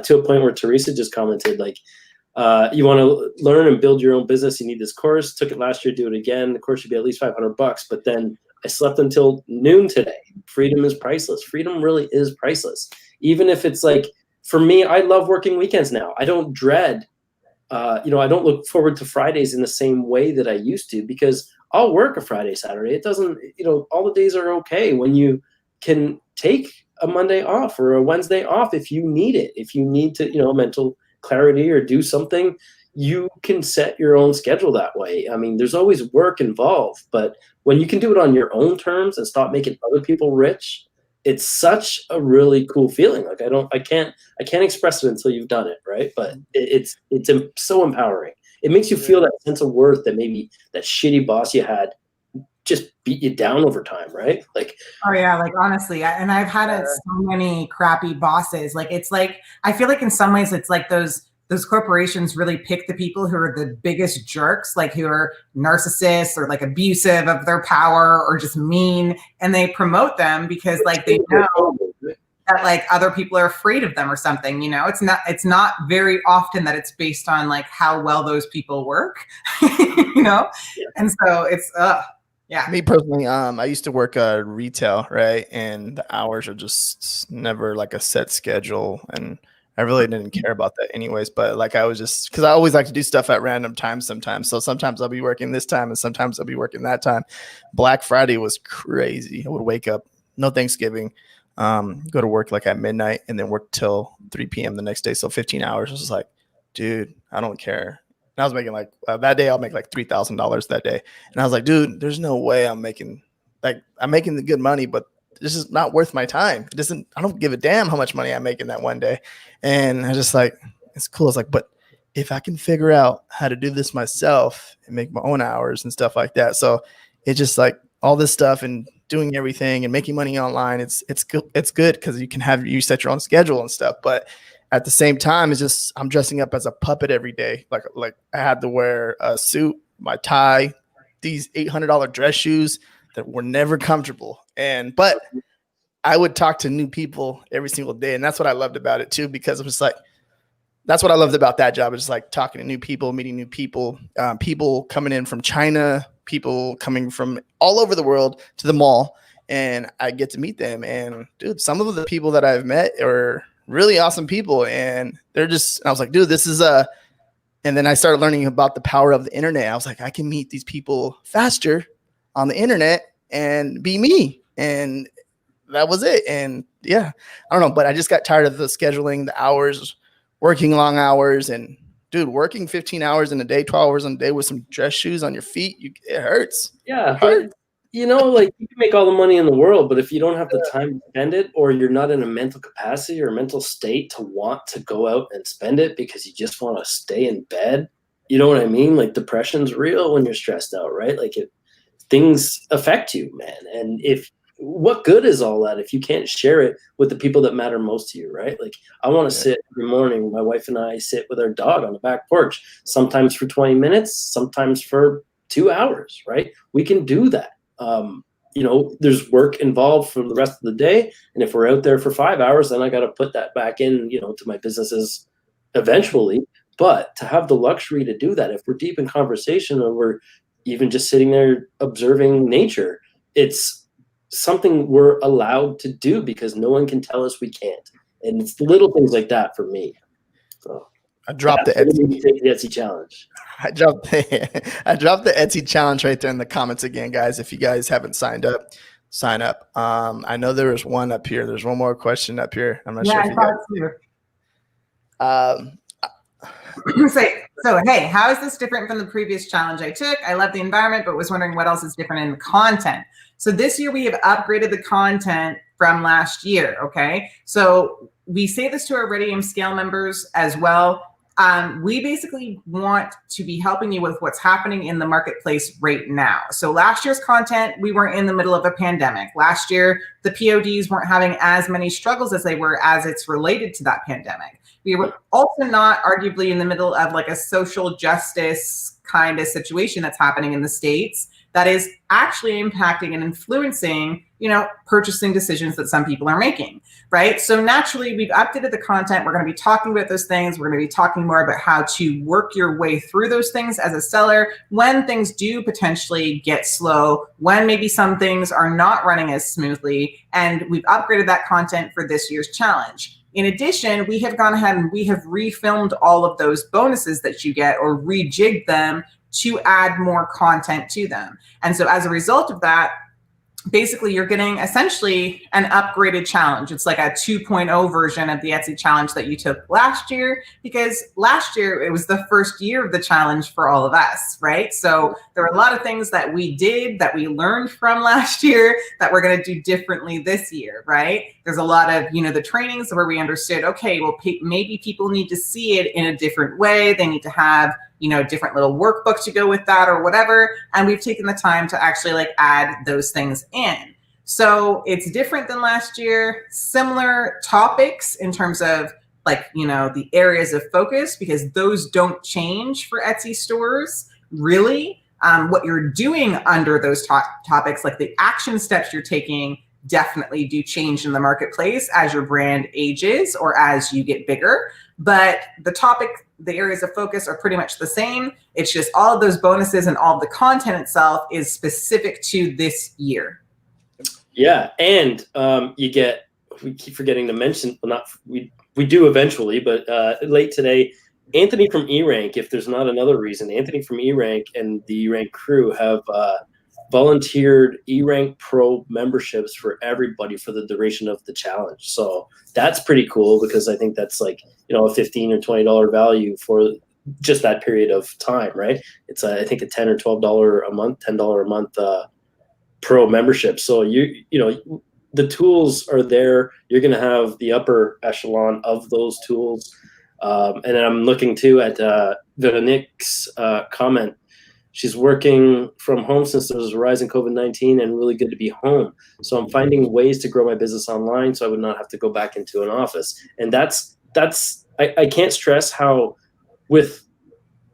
Speaker 1: to a point where Teresa just commented, like, you want to learn and build your own business, you need this course. Took it last year, do it again. The course should be at least $500, but then I slept until noon today. Freedom is priceless. Freedom really is priceless. Even if it's like, for me, I love working weekends now. I don't dread, I don't look forward to Fridays in the same way that I used to, because I'll work a Friday, Saturday. It doesn't, all the days are okay when you can take a Monday off or a Wednesday off if you need it. If you need to, mental clarity or do something, you can set your own schedule that way. I mean, there's always work involved, but when you can do it on your own terms and stop making other people rich, it's such a really cool feeling. Like, I can't express it until you've done it, right? But it's so empowering. It makes you feel that sense of worth that maybe that shitty boss you had just beat you down over time, right? Like,
Speaker 3: oh yeah, like, honestly, and I've had so many crappy bosses. Like, it's like, I feel like in some ways it's like those corporations really pick the people who are the biggest jerks, like, who are narcissists or like abusive of their power or just mean, and they promote them because, like, they know that, like, other people are afraid of them or something. It's not very often that it's based on, like, how well those people work. And so it's yeah.
Speaker 2: Me personally, I used to work retail, right? And the hours are just never like a set schedule, and I really didn't care about that anyways. But like, I was just, because I always like to do stuff at random times sometimes. So sometimes I'll be working this time and sometimes I'll be working that time. Black Friday was crazy. I would wake up, no Thanksgiving, go to work like at midnight and then work till 3 p.m. the next day. So 15 hours. I was like, dude, I don't care. And I was making like, that day I'll make like $3,000 that day. And I was like, dude, there's no way I'm making the good money, but this is not worth my time. I don't give a damn how much money I make in that one day. And I just like, it's cool. It's like, but if I can figure out how to do this myself and make my own hours and stuff like that. So it's just like all this stuff and doing everything and making money online. It's good because you set your own schedule and stuff. But at the same time, it's just, I'm dressing up as a puppet every day. Like I had to wear a suit, my tie, these $800 dress shoes that were never comfortable. But I would talk to new people every single day. And that's what I loved about it too, because it was like, that's what I loved about that job. It's like talking to new people, meeting new people, people coming in from China, people coming from all over the world to the mall. And I get to meet them. And dude, some of the people that I've met are really awesome people. And I was like, dude, this is And then I started learning about the power of the internet. I was like, I can meet these people faster on the internet and be me. And that was it. And yeah, I don't know, but I just got tired of the scheduling, the hours, working long hours, and dude, working 15 hours in a day, 12 hours in a day with some dress shoes on your feet, it hurts.
Speaker 1: Yeah, but you know, like you can make all the money in the world, but if you don't have the time to spend it, or you're not in a mental capacity or a mental state to want to go out and spend it because you just want to stay in bed, you know what I mean? Like depression's real when you're stressed out, right? Like things affect you, man. And what good is all that if you can't share it with the people that matter most to you, right? Like I want to sit every morning, my wife and I sit with our dog on the back porch, sometimes for 20 minutes, sometimes for 2 hours, right? We can do that. You know, there's work involved for the rest of the day. And if we're out there for 5 hours, then I got to put that back in, you know, to my businesses eventually. But to have the luxury to do that, if we're deep in conversation or we're even just sitting there observing nature, it's something we're allowed to do because no one can tell us we can't. And it's little things like that for me. So
Speaker 2: I dropped the
Speaker 1: Etsy challenge.
Speaker 2: I dropped the Etsy challenge right there in the comments again, guys. If you guys haven't signed up, sign up. I know there was one up here. There's one more question up here. I'm not sure if you guys.
Speaker 3: So, hey, how is this different from the previous challenge I took? I love the environment, but was wondering what else is different in the content. So this year we have upgraded the content from last year. Okay. So we say this to our Ready Aim Scale members as well. We basically want to be helping you with what's happening in the marketplace right now. So last year's content, we weren't in the middle of a pandemic. Last year, the PODs weren't having as many struggles as they were as it's related to that pandemic. We were also not arguably in the middle of like a social justice kind of situation that's happening in the States that is actually impacting and influencing, you know, purchasing decisions that some people are making, right? So naturally, we've updated the content. We're going to be talking about those things. We're going to be talking more about how to work your way through those things as a seller when things do potentially get slow, when maybe some things are not running as smoothly, and we've upgraded that content for this year's challenge. In addition, we have gone ahead and we have refilmed all of those bonuses that you get or rejigged them to add more content to them. And so as a result of that, basically you're getting essentially an upgraded challenge. It's like a 2.0 version of the Etsy challenge that you took last year, because last year it was the first year of the challenge for all of us, right? So there were a lot of things that we did that we learned from last year that we're going to do differently this year, right? There's a lot of, you know, the trainings where we understood, okay, well, maybe people need to see it in a different way. They need to have, you know, a different little workbook to go with that or whatever. And we've taken the time to actually like add those things in. So it's different than last year, similar topics in terms of like, you know, the areas of focus, because those don't change for Etsy stores, really. What you're doing under those topics, like the action steps you're taking, definitely do change in the marketplace as your brand ages or as you get bigger. But the topic, the areas of focus are pretty much the same. It's just all of those bonuses and all of the content itself is specific to this year.
Speaker 1: Yeah, and you get, we keep forgetting to mention, well, not we do eventually, but late today, Anthony from E-Rank, if there's not another reason, Anthony from E-Rank and the E-Rank crew have volunteered E-Rank Pro memberships for everybody for the duration of the challenge. So that's pretty cool, because I think that's like, you know, a $15 or $20 value for just that period of time, right? It's I think a $10 or $12 a month, $10 a month pro membership. So you know, the tools are there. You're going to have the upper echelon of those tools. And then I'm looking too at Veronique's comment. She's working from home since there was a rise in COVID-19 and really good to be home. So I'm finding ways to grow my business online so I would not have to go back into an office. And that's I can't stress how, with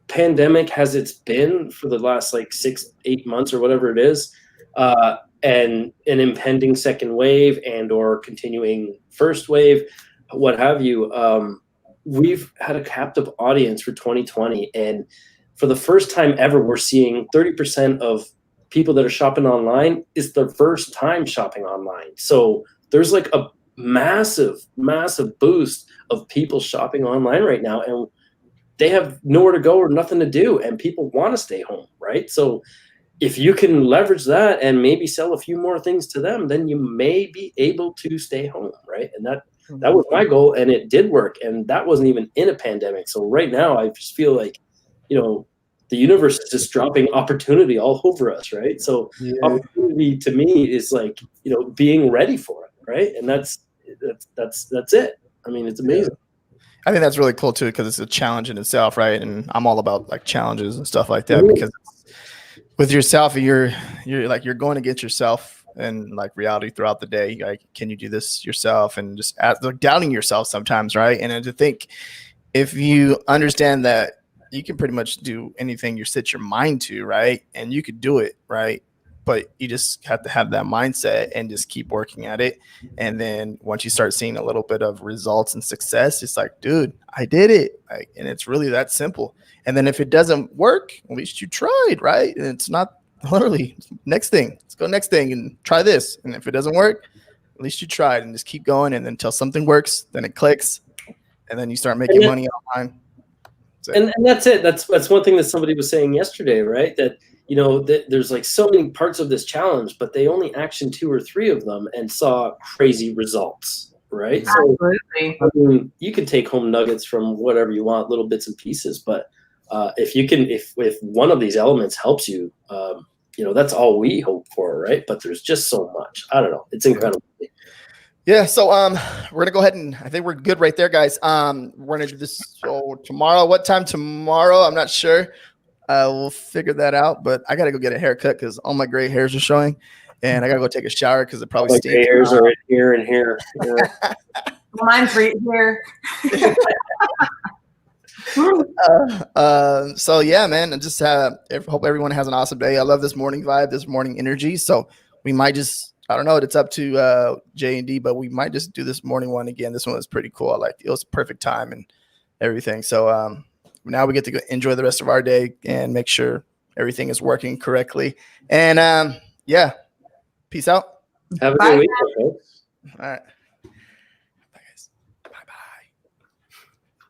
Speaker 1: pandemic as it's been for the last like 6-8 months or whatever it is, and an impending second wave and or continuing first wave, what have you, we've had a captive audience for 2020, and for the first time ever, we're seeing 30% of people that are shopping online is their first time shopping online. So there's like a massive, massive boost of people shopping online right now. And they have nowhere to go or nothing to do, and people want to stay home, right? So if you can leverage that and maybe sell a few more things to them, then you may be able to stay home, right? And that was my goal, and it did work. And that wasn't even in a pandemic. So right now, I just feel like, the universe is just dropping opportunity all over us, right? So opportunity to me is like, being ready for it, right? And that's it. I mean, it's amazing.
Speaker 2: I think that's really cool too, because it's a challenge in itself, right? And I'm all about like challenges and stuff like that, because with yourself, you're going against yourself and like reality throughout the day. Like, can you do this yourself? And just doubting yourself sometimes, right? And to think, if you understand that you can pretty much do anything you set your mind to, right? And you could do it, right? But you just have to have that mindset and just keep working at it. And then once you start seeing a little bit of results and success, it's like, dude, I did it. And it's really that simple. And then if it doesn't work, at least you tried, right? And it's not literally next thing. Let's go next thing and try this. And if it doesn't work, at least you tried, and just keep going. And then until something works, then it clicks. And then you start making money online.
Speaker 1: And that's it. That's one thing that somebody was saying yesterday, right? That, there's like so many parts of this challenge, but they only actioned 2 or 3 of them and saw crazy results, right?
Speaker 3: Absolutely.
Speaker 1: So, I mean, you can take home nuggets from whatever you want, little bits and pieces, but if one of these elements helps you, that's all we hope for, right? But there's just so much. I don't know. It's incredible.
Speaker 2: Yeah, so we're gonna go ahead, and I think we're good right there, guys. We're gonna do this tomorrow. What time tomorrow? I'm not sure. We'll figure that out. But I gotta go get a haircut because all my gray hairs are showing, and I gotta go take a shower because it probably stinks.
Speaker 1: Gray hairs are in here and here.
Speaker 3: Mine's right here.
Speaker 2: So yeah, man, and just hope everyone has an awesome day. I love this morning vibe, this morning energy. So we might just, I don't know, it's up to J and D, but we might just do this morning one again. This one was pretty cool. I liked it. It was perfect time and everything. So now we get to go enjoy the rest of our day and make sure everything is working correctly. And yeah, peace out.
Speaker 1: Have a good week, folks.
Speaker 2: All right.